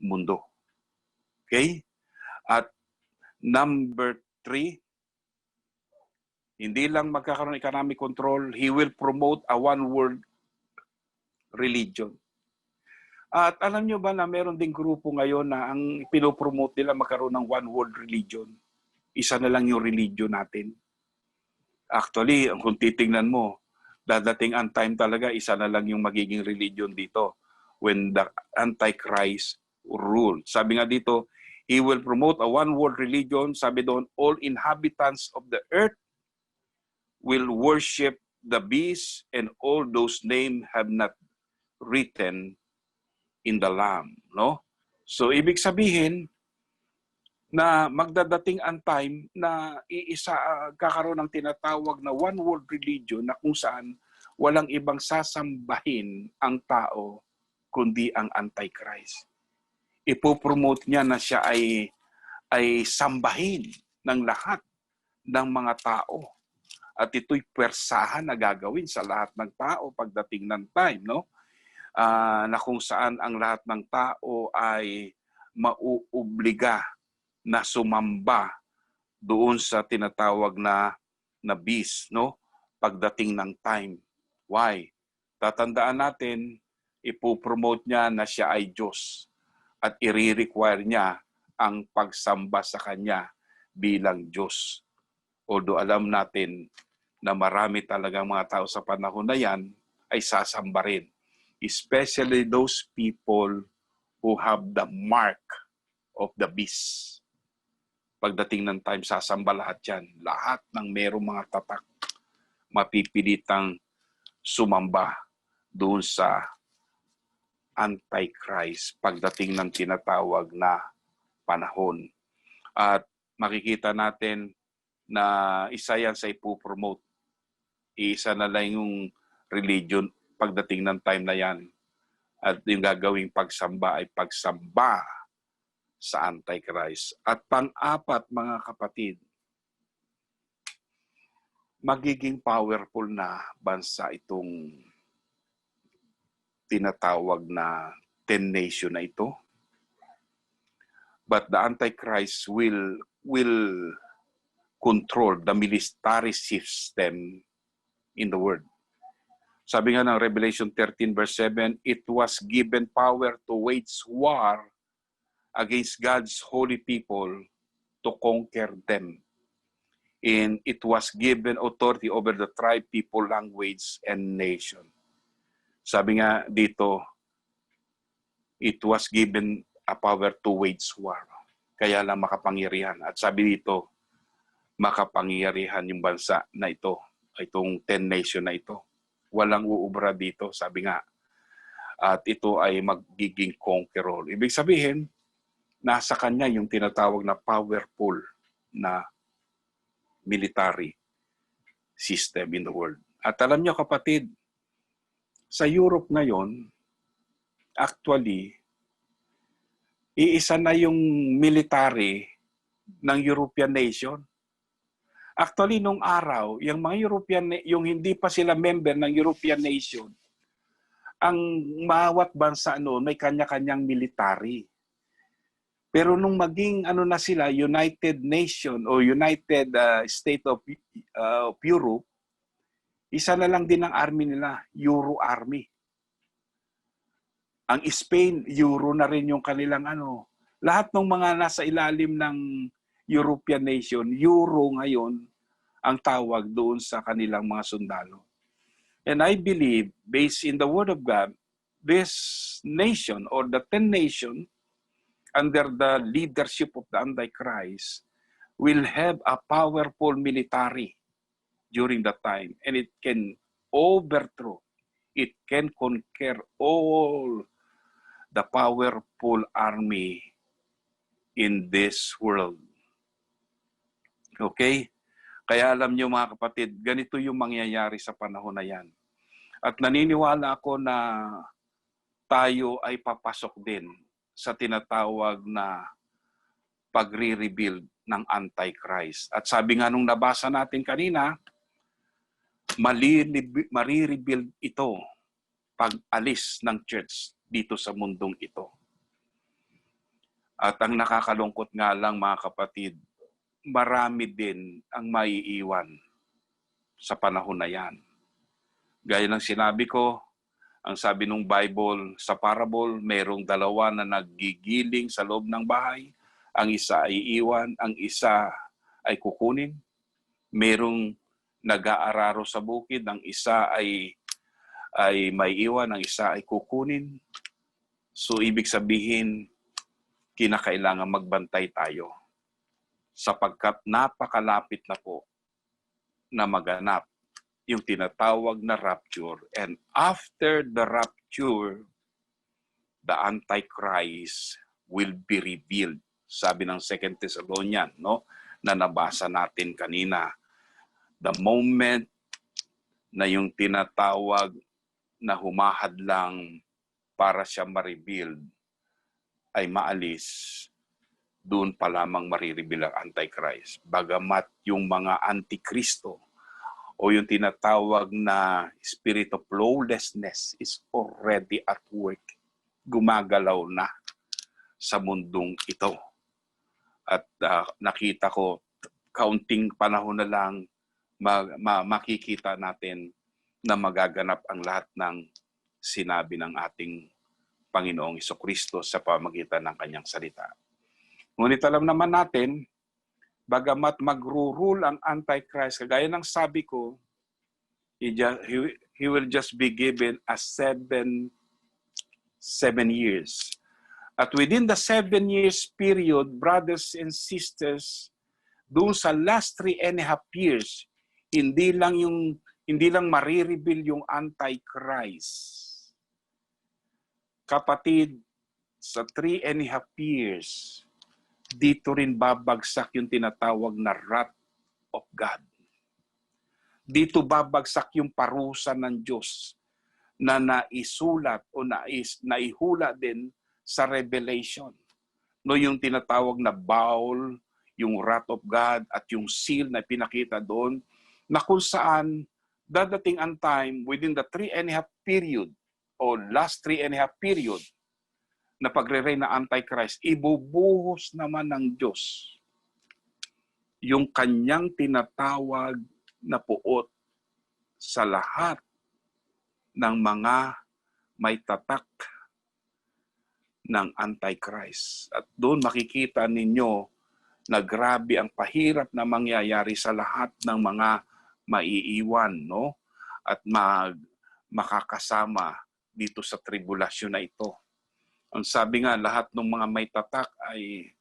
mundo. Okay? At number 3, hindi lang magkakaroon ng economic control, he will promote a one-world religion. At alam nyo ba na meron ding grupo ngayon na ang pinopromote nila magkaroon ng one world religion? Isa na lang yung religion natin. Actually, kung titingnan mo, dadating ang time talaga, isa na lang yung magiging religion dito when the Antichrist rule. Sabi nga dito, he will promote a one world religion. Sabi doon, all inhabitants of the earth will worship the beast and all those names have not written in the Lamb. No? So, ibig sabihin, na magdadating ang time na kakaroon ng tinatawag na one world religion na kung saan walang ibang sasambahin ang tao kundi ang Antichrist. Ipopromote niya na siya ay sambahin ng lahat ng mga tao. At ito'y pwersahan na gagawin sa lahat ng tao pagdating ng time, no? Na kung saan ang lahat ng tao ay mauobliga na sumamba doon sa tinatawag na beast, no? Pagdating ng time. Why? Tatandaan natin, ipopromote niya na siya ay Diyos at i-require niya ang pagsamba sa Kanya bilang Diyos. Although alam natin na marami talagang mga tao sa panahon na yan ay sasamba rin. Especially those people who have the mark of the beast. Pagdating ng time, sasamba lahat yan. Lahat ng merong mga tatak, mapipilitang sumamba doon sa Antichrist pagdating ng tinatawag na panahon. At makikita natin na isa yan sa ipopromote. Isa na lang yung religion pagdating ng time na yan. At yung gagawing pagsamba ay pagsamba sa Antichrist. At pang-apat, mga kapatid, magiging powerful na bansa itong tinatawag na 10 nation na ito. But the Antichrist will control the military system in the world. Sabi nga ng Revelation 13 verse 7, it was given power to wage war against God's holy people to conquer them. And it was given authority over the tribe, people, language, and nation. Sabi nga dito, it was given a power to wage war. Kaya lang makapangyarihan. At sabi dito, makapangyarihan yung bansa na ito, itong 10 nation na ito. Walang uubra dito, sabi nga. At ito ay magiging conqueror. Ibig sabihin, nasa kanya yung tinatawag na powerful na military system in the world. At alam niyo kapatid, sa Europe ngayon, actually, iisa na yung military ng European nation. Actually, nung araw, yung mga yung hindi pa sila member ng European nation, ang bawat bansa noon may kanya-kanyang military. Pero nung maging na sila, United Nation o United State of Europe, isa na lang din ang army nila, Euro Army. Ang Spain, Euro na rin yung kanilang Lahat ng mga nasa ilalim ng European nation, Euro ngayon ang tawag doon sa kanilang mga sundalo. And I believe, based in the Word of God, this nation or the 10 nation under the leadership of the Antichrist will have a powerful military during that time. And it can overthrow, it can conquer all the powerful army in this world. Okay? Kaya alam niyo mga kapatid, ganito yung mangyayari sa panahon na yan. At naniniwala ako na tayo ay papasok din sa tinatawag na pagre-rebuild ng Antichrist. At sabi nga nung nabasa natin kanina, marirebuild ito pag-alis ng church dito sa mundong ito. At ang nakakalungkot nga lang mga kapatid, marami din ang maiiwan sa panahon na yan. Gaya ng sinabi ko, Ang sabi ng Bible sa parable, merong dalawa na naggigiling sa loob ng bahay. Ang isa ay iiwan, ang isa ay kukunin. Merong nag-aararo sa bukid, ang isa ay may iwan, ang isa ay kukunin. So ibig sabihin, kinakailangan magbantay tayo sapagkat napakalapit na po na maganap yung tinatawag na rapture. And after the rapture, the Antichrist will be revealed. Sabi ng 2 Thessalonians, no, na nabasa natin kanina. The moment na yung tinatawag na humahadlang para siya ma-reveal ay maalis, doon pa lamang marireveal ang Antichrist. Bagamat yung mga Antikristo o yung tinatawag na spirit of lawlessness is already at work. Gumagalaw na sa mundong ito. At nakita ko, kaunting panahon na lang, makikita natin na magaganap ang lahat ng sinabi ng ating Panginoong Jesucristo sa pamamagitan ng kanyang salita. Ngunit alam naman natin, bagamat magro-rule ang Antichrist, kagaya ng sabi ko, he will just be given a 7 years. At within the 7 years period, brothers and sisters, doon sa last 3.5 years, hindi lang marireveal yung Antichrist. Kapatid, sa 3.5 years, dito rin babagsak yung tinatawag na wrath of God. Dito babagsak yung parusa ng Diyos na naisulat o naihula din sa Revelation. No, yung tinatawag na bowl, yung wrath of God at yung seal na pinakita doon, na kung saan dadating ang time within the 3.5 period o last 3.5 period na pagre-reign na Antichrist, ibubuhos naman ng Diyos yung kanyang tinatawag na puot sa lahat ng mga may tatak ng Antichrist. At doon makikita ninyo na grabe ang pahirap na mangyayari sa lahat ng mga maiiwan, no? At makakasama dito sa tribulasyon na ito. Ang sabi nga, lahat ng mga may tatak ay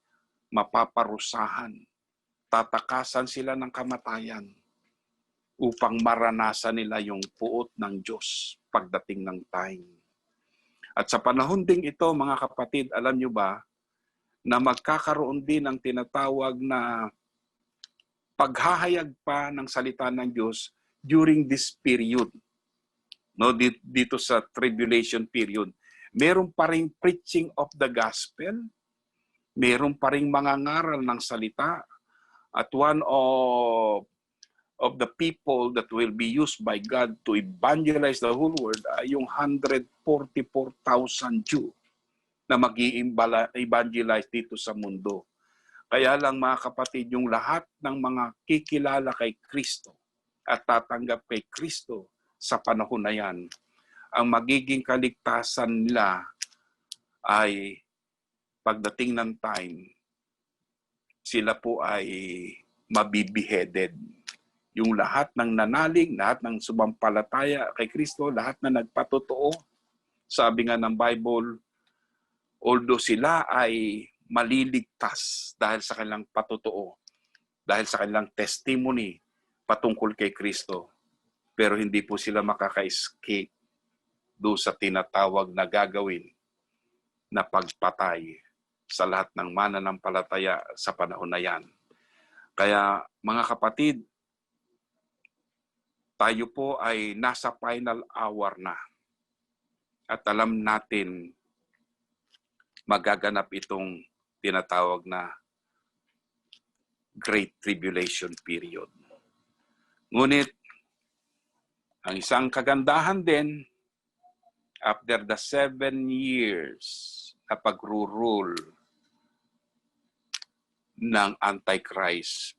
mapaparusahan. Tatakasan sila ng kamatayan upang maranasan nila yung puot ng Diyos pagdating ng time. At sa panahon ding ito, mga kapatid, alam nyo ba, na magkakaroon din ng tinatawag na paghahayag pa ng salita ng Diyos during this period. No, dito sa tribulation period. Meron pa ring preaching of the gospel, meron pa ring mga ngaral ng salita, at one of the people that will be used by God to evangelize the whole world ay yung 144,000 Jew na mag-i-evangelize dito sa mundo. Kaya lang mga kapatid, yung lahat ng mga kikilala kay Kristo at tatanggap kay Kristo sa panahon na yan, ang magiging kaligtasan nila ay pagdating ng time, sila po ay mabibeheaded. Yung lahat ng nanalig, lahat ng sumampalataya kay Kristo, lahat na nagpatotoo, sabi nga ng Bible, although sila ay maliligtas dahil sa kanilang patotoo, dahil sa kanilang testimony patungkol kay Kristo, pero hindi po sila makaka-escape doon sa tinatawag na gagawin na pagpatay sa lahat ng mananampalataya sa panahon na yan. Kaya mga kapatid, tayo po ay nasa final hour na. At alam natin magaganap itong tinatawag na Great Tribulation period. Ngunit, ang isang kagandahan din, after the 7 years na pagro-rule ng Antichrist,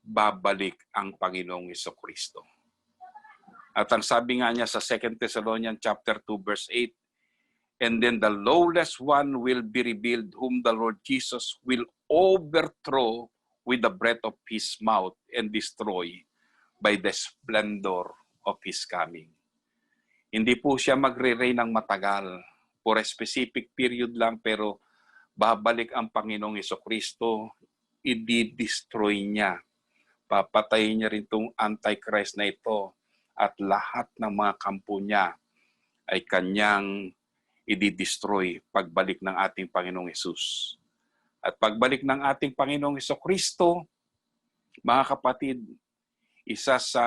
babalik ang Panginoong Jesucristo. At ang sabi nga niya sa 2 Thessalonians chapter 2 verse 8, and then the lawless one will be revealed, whom the Lord Jesus will overthrow with the breath of his mouth and destroy by the splendor of his coming. Hindi po siya magre-reign ng matagal for a specific period lang, pero babalik ang Panginoong Hesukristo, i-destroy niya. Papatayin niya rin itong Antichrist na ito at lahat ng mga kampo niya ay kanyang i-destroy pagbalik ng ating Panginoong Hesus. At pagbalik ng ating Panginoong Hesukristo, mga kapatid, isa sa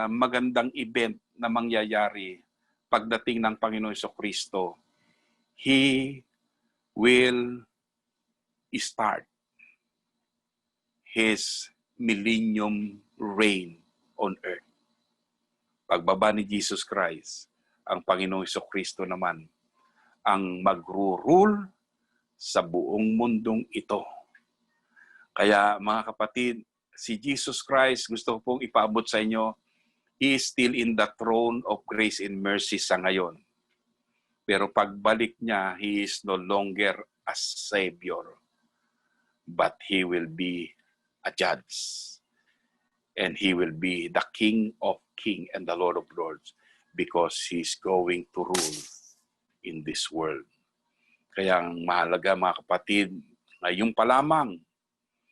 magandang event na mangyayari pagdating ng Panginoong Hesukristo, He will start His millennium reign on earth. Pagbaba ni Jesus Christ, ang Panginoong Hesukristo naman ang magro-rule sa buong mundong ito. Kaya mga kapatid, si Jesus Christ, gusto ko pong ipaabot sa inyo, He is still in the throne of grace and mercy sa ngayon. Pero pagbalik niya, He is no longer a Savior, but He will be a judge. And He will be the King of Kings and the Lord of Lords, because He's going to rule in this world. Kaya ang mahalaga mga kapatid, ngayon pa lamang,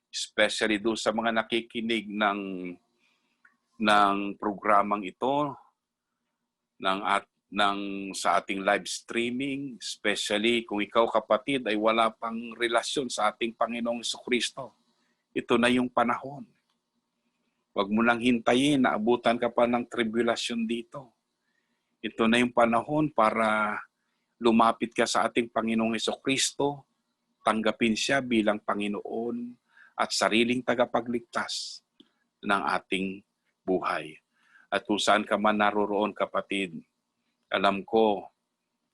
especially doon sa mga nakikinig ng programang ito, sa ating live streaming, especially kung ikaw kapatid ay wala pang relasyon sa ating Panginoong Hesukristo. Ito na yung panahon. Huwag mo nang hintayin na abutan ka pa ng tribulasyon dito. Ito na yung panahon para lumapit ka sa ating Panginoong Hesukristo, tanggapin siya bilang Panginoon at sariling tagapagligtas ng ating buhay. At kung saan ka man naroroon kapatid, alam ko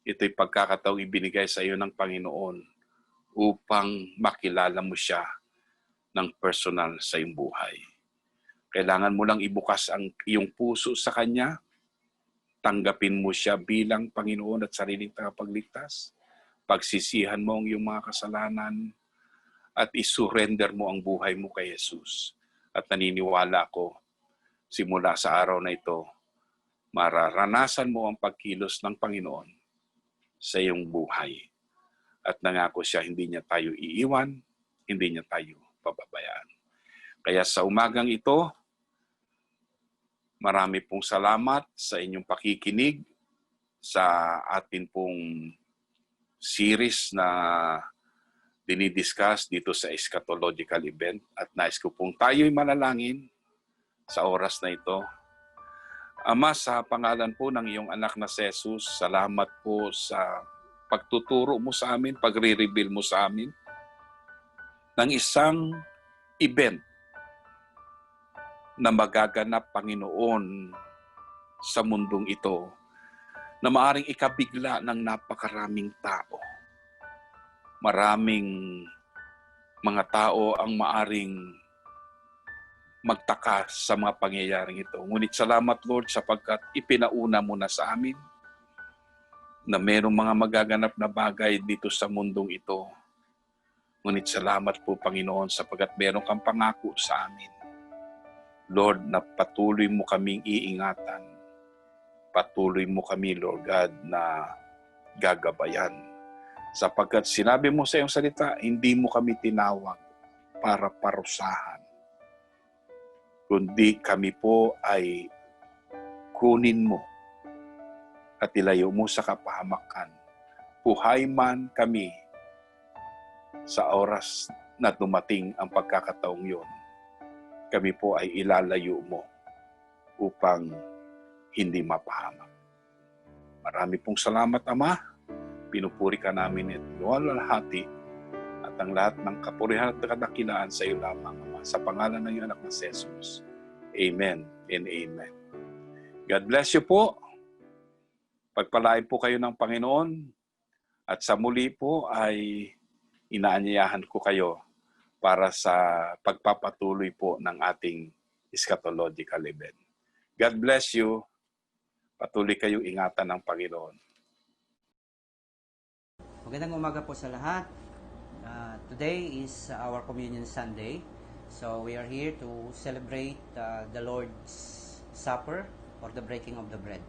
ito'y pagkakataong ibinigay sa iyo ng Panginoon upang makilala mo siya ng personal sa iyong buhay. Kailangan mo lang ibukas ang iyong puso sa Kanya, tanggapin mo siya bilang Panginoon at sariling tagapagligtas, pagsisihan mo ang iyong mga kasalanan, at isurrender mo ang buhay mo kay Jesus. At naniniwala ko, simula sa araw na ito, mararanasan mo ang pagkilos ng Panginoon sa iyong buhay. At nangako siya, hindi niya tayo iiwan, hindi niya tayo pababayaan. Kaya sa umagang ito, marami pong salamat sa inyong pakikinig sa atin pong series na dinidiscuss dito sa eschatological event. At nais ko pong tayo'y manalangin sa oras na ito. Ama, sa pangalan po ng iyong anak na si Jesus, salamat po sa pagtuturo mo sa amin, pagre-reveal mo sa amin ng isang event na magaganap, Panginoon, sa mundong ito na maaring ikabigla ng napakaraming tao. Maraming mga tao ang maaring magtaka sa mga pangyayaring ito. Ngunit salamat, Lord, sapagkat ipinauna mo na sa amin na mayroong mga magaganap na bagay dito sa mundong ito. Ngunit salamat po, Panginoon, sapagkat mayroong kang pangako sa amin. Lord, na patuloy mo kaming iingatan. Patuloy mo kami, Lord God, na gagabayan. Sapagkat sinabi mo sa iyong salita, hindi mo kami tinawag para parusahan, kundi kami po ay kunin mo at ilayo mo sa kapahamakan. Buhay man kami sa oras na dumating ang pagkakataong yon, kami po ay ilalayo mo upang hindi mapahamak. Marami pong salamat, Ama. Pinupuri ka namin at luwalhati at ang lahat ng kapurihan at kadakilaan sa iyo lamang, Ama. Sa pangalan ng iyong anak na si Jesus. Amen and amen. God bless you po. Pagpalain po kayo ng Panginoon. At sa muli po ay inaanyayahan ko kayo para sa pagpapatuloy po ng ating eschatological event. God bless you. Patuloy kayong ingatan ng Panginoon. Magandang umaga po sa lahat. Today is our Communion Sunday. So we are here to celebrate the Lord's Supper or the breaking of the bread.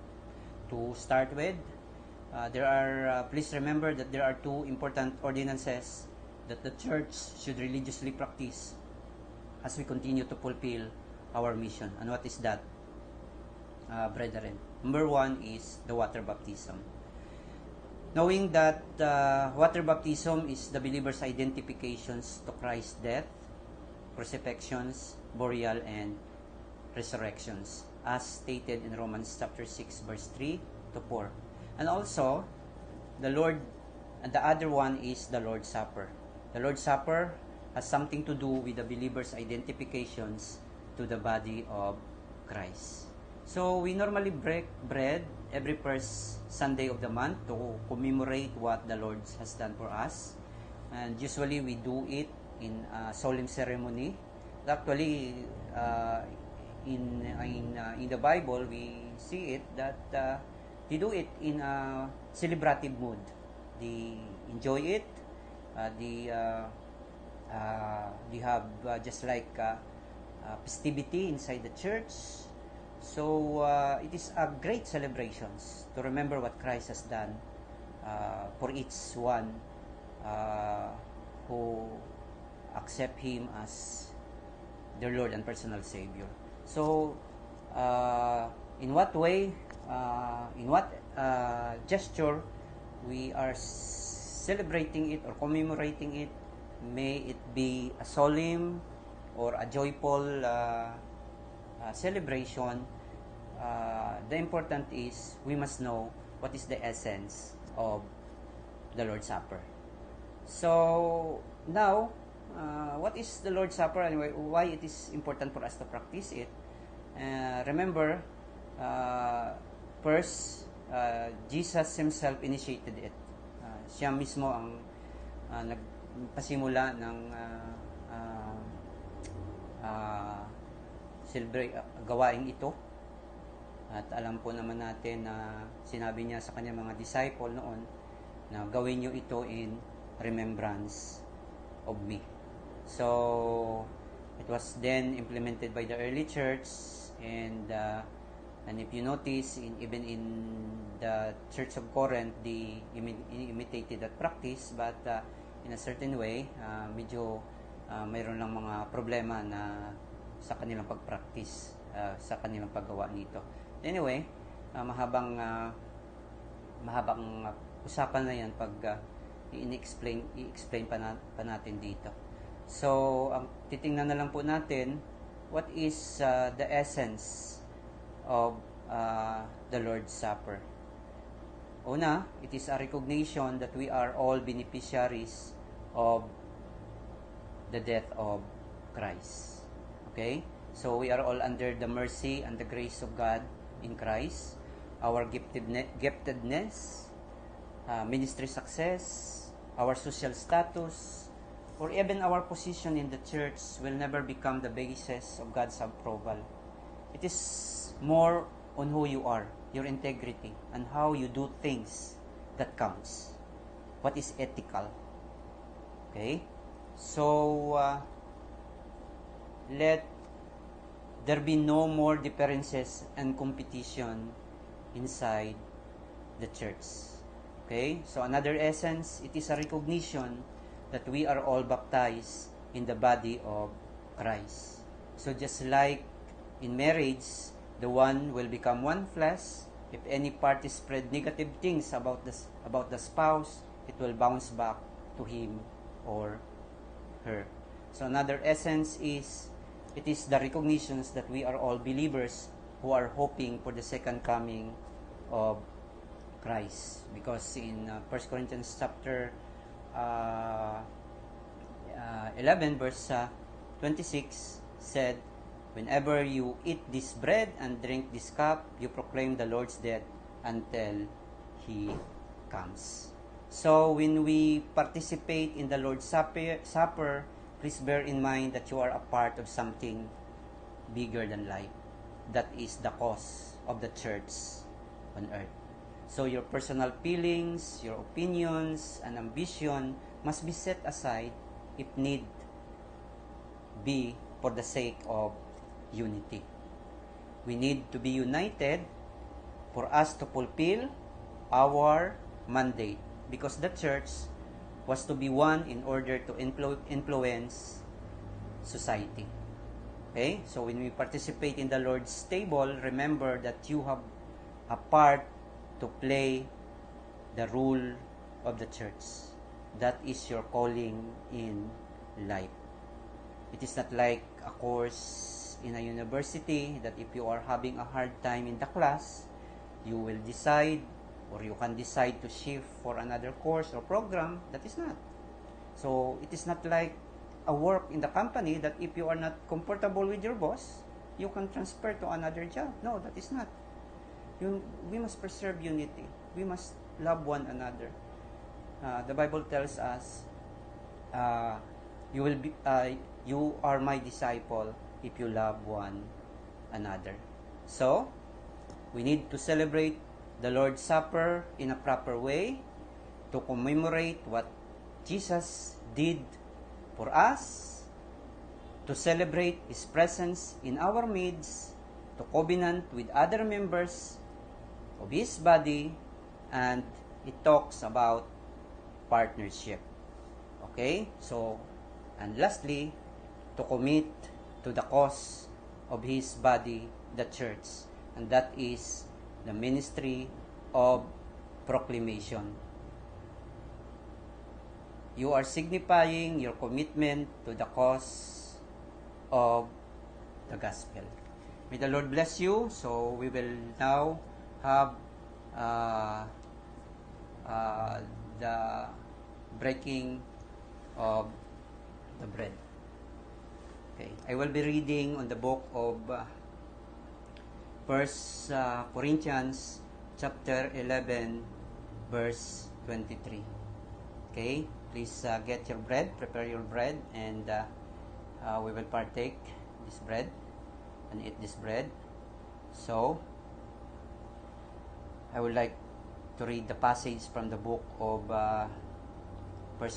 To start with, please remember that there are two important ordinances that the church should religiously practice as we continue to fulfill our mission. And what is that, brethren? Number one is the water baptism. Knowing that water baptism is the believer's identifications to Christ's death, crucifixions, burial, and resurrections, as stated in Romans chapter 6, verse 3 to 4. And also, the other one is the Lord's Supper. The Lord's Supper has something to do with the believer's identifications to the body of Christ. So, we normally break bread every first Sunday of the month to commemorate what the Lord has done for us. And usually, we do it in a solemn ceremony. Actually, in the Bible, we see it that they do it in a celebrative mood. They enjoy it. They have just like festivity inside the church. So it is a great celebrations to remember what Christ has done for each one who accept Him as their Lord and personal Savior. So in what way, in what gesture we are celebrating it or commemorating it, may it be a solemn or a joyful celebration, the important is we must know what is the essence of the Lord's Supper. So now, what is the Lord's Supper anyway? Why it is important for us to practice it? Remember, first, Jesus Himself initiated it. Siya mismo ang nagpasimula ng gawain ito. At alam po naman natin na sinabi niya sa kanyang mga disciple noon na gawin niyo ito in remembrance of me. So it was then implemented by the early church, and if you notice, even in the Church of Corinth, they imitated that practice, but in a certain way, medyo mayroon lang mga problema na sa kanilang pag-practice, sa kanilang paggawa nito. Anyway, mahabang usapan na yan pag i-explain pa natin dito. So, ang titingnan na lang po natin, what is the essence of the Lord's Supper? Una, it is a recognition that we are all beneficiaries of the death of Christ. Okay? So, we are all under the mercy and the grace of God in Christ. Our giftedness, ministry success, our social status, or even our position in the church will never become the basis of God's approval. It is more on who you are, your integrity, and how you do things that counts. What is ethical? Okay? So, let there be no more differences and competition inside the church. Okay? So, another essence, it is a recognition that we are all baptized in the body of Christ. So, just like in marriage, the one will become one flesh. If any party spread negative things about the spouse, it will bounce back to him or her. So another essence is, it is the recognitions that we are all believers who are hoping for the second coming of Christ. Because in 1 Corinthians chapter 11 verse 26 said, "Whenever you eat this bread and drink this cup, you proclaim the Lord's death until He comes." So when we participate in the Lord's Supper, please bear in mind that you are a part of something bigger than life. That is the cause of the church on earth. So your personal feelings, your opinions, and ambition must be set aside if need be for the sake of unity. We need to be united for us to fulfill our mandate, because the church was to be one in order to influence society. Okay? So when we participate in the Lord's table, remember that you have a part to play the role of the church. That is your calling in life. It is not like a course in a university that if you are having a hard time in the class, you will decide, or you can decide to shift for another course or program. That is not. So it is not like a work in the company that if you are not comfortable with your boss, you can transfer to another job. No, that is not. We must preserve unity. We must love one another. The Bible tells us, you are my disciple if you love one another. So, we need to celebrate the Lord's Supper in a proper way to commemorate what Jesus did for us, to celebrate His presence in our midst, to covenant with other members of His body, and it talks about partnership. Okay? So, and lastly, to commit to the cause of His body, the church, and that is the ministry of proclamation. You are signifying your commitment to the cause of the gospel. May the Lord bless you. So we will now have the breaking of the bread. Okay, I will be reading on the book of 1 Corinthians chapter 11 verse 23. Okay, please get your bread, prepare your bread, and we will partake this bread and eat this bread. So, I would like to read the passage from the book of 1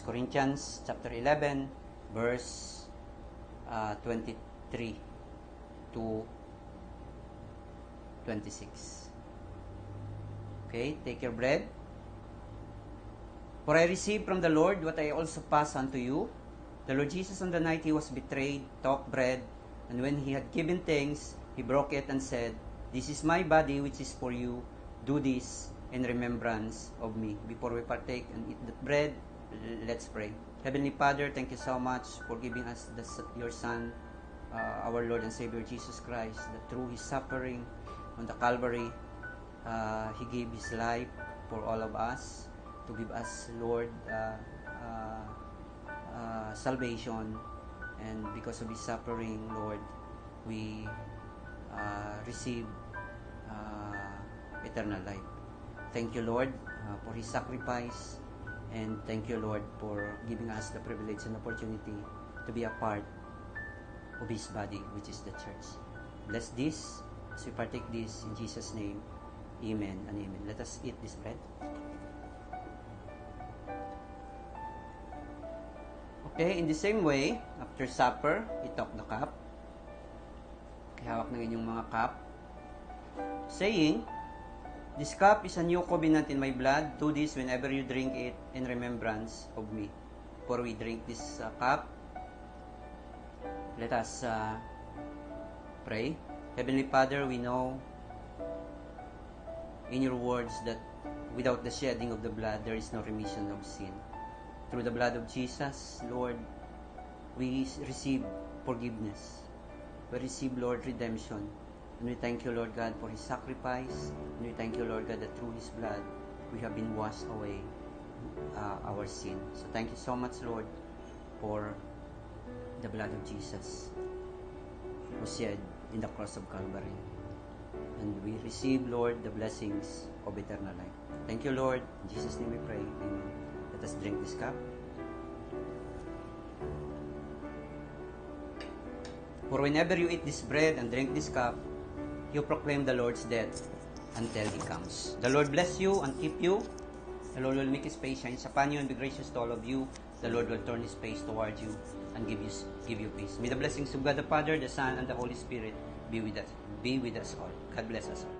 Corinthians chapter 11 verse 23 to 26. Okay, take your bread. For I received from the Lord what I also pass unto you. The Lord Jesus, on the night He was betrayed, took bread, and when He had given thanks, He broke it and said, "This is my body which is for you. Do this in remembrance of me." Before we partake and eat the bread, let's pray. Heavenly Father, thank you so much for giving us your Son, our Lord and Savior Jesus Christ, that through His suffering on the Calvary, He gave His life for all of us, to give us, Lord, salvation. And because of His suffering, Lord, we receive eternal life. Thank you, Lord, for His sacrifice, and thank you, Lord, for giving us the privilege and opportunity to be a part of His body, which is the church. Bless this as we partake this in Jesus' name. Amen and amen. Let us eat this bread. Okay, in the same way, after supper, he took the cup. Okay, hawak ng inyong mga cup, saying, "This cup is a new covenant in my blood. Do this whenever you drink it in remembrance of me." Before we drink this cup, let us pray. Heavenly Father, we know in your words that without the shedding of the blood, there is no remission of sin. Through the blood of Jesus, Lord, we receive forgiveness. We receive, Lord, redemption. And we thank you, Lord God, for His sacrifice. And we thank you, Lord God, that through His blood, we have been washed away our sin. So thank you so much, Lord, for the blood of Jesus who shed in the cross of Calvary. And we receive, Lord, the blessings of eternal life. Thank you, Lord. In Jesus' name we pray. Amen. Let us drink this cup. For whenever you eat this bread and drink this cup, you proclaim the Lord's death until He comes. The Lord bless you and keep you. The Lord will make His face shine upon you and be gracious to all of you. The Lord will turn His face towards you and give you peace. May the blessings of God the Father, the Son, and the Holy Spirit be with us all. God bless us all.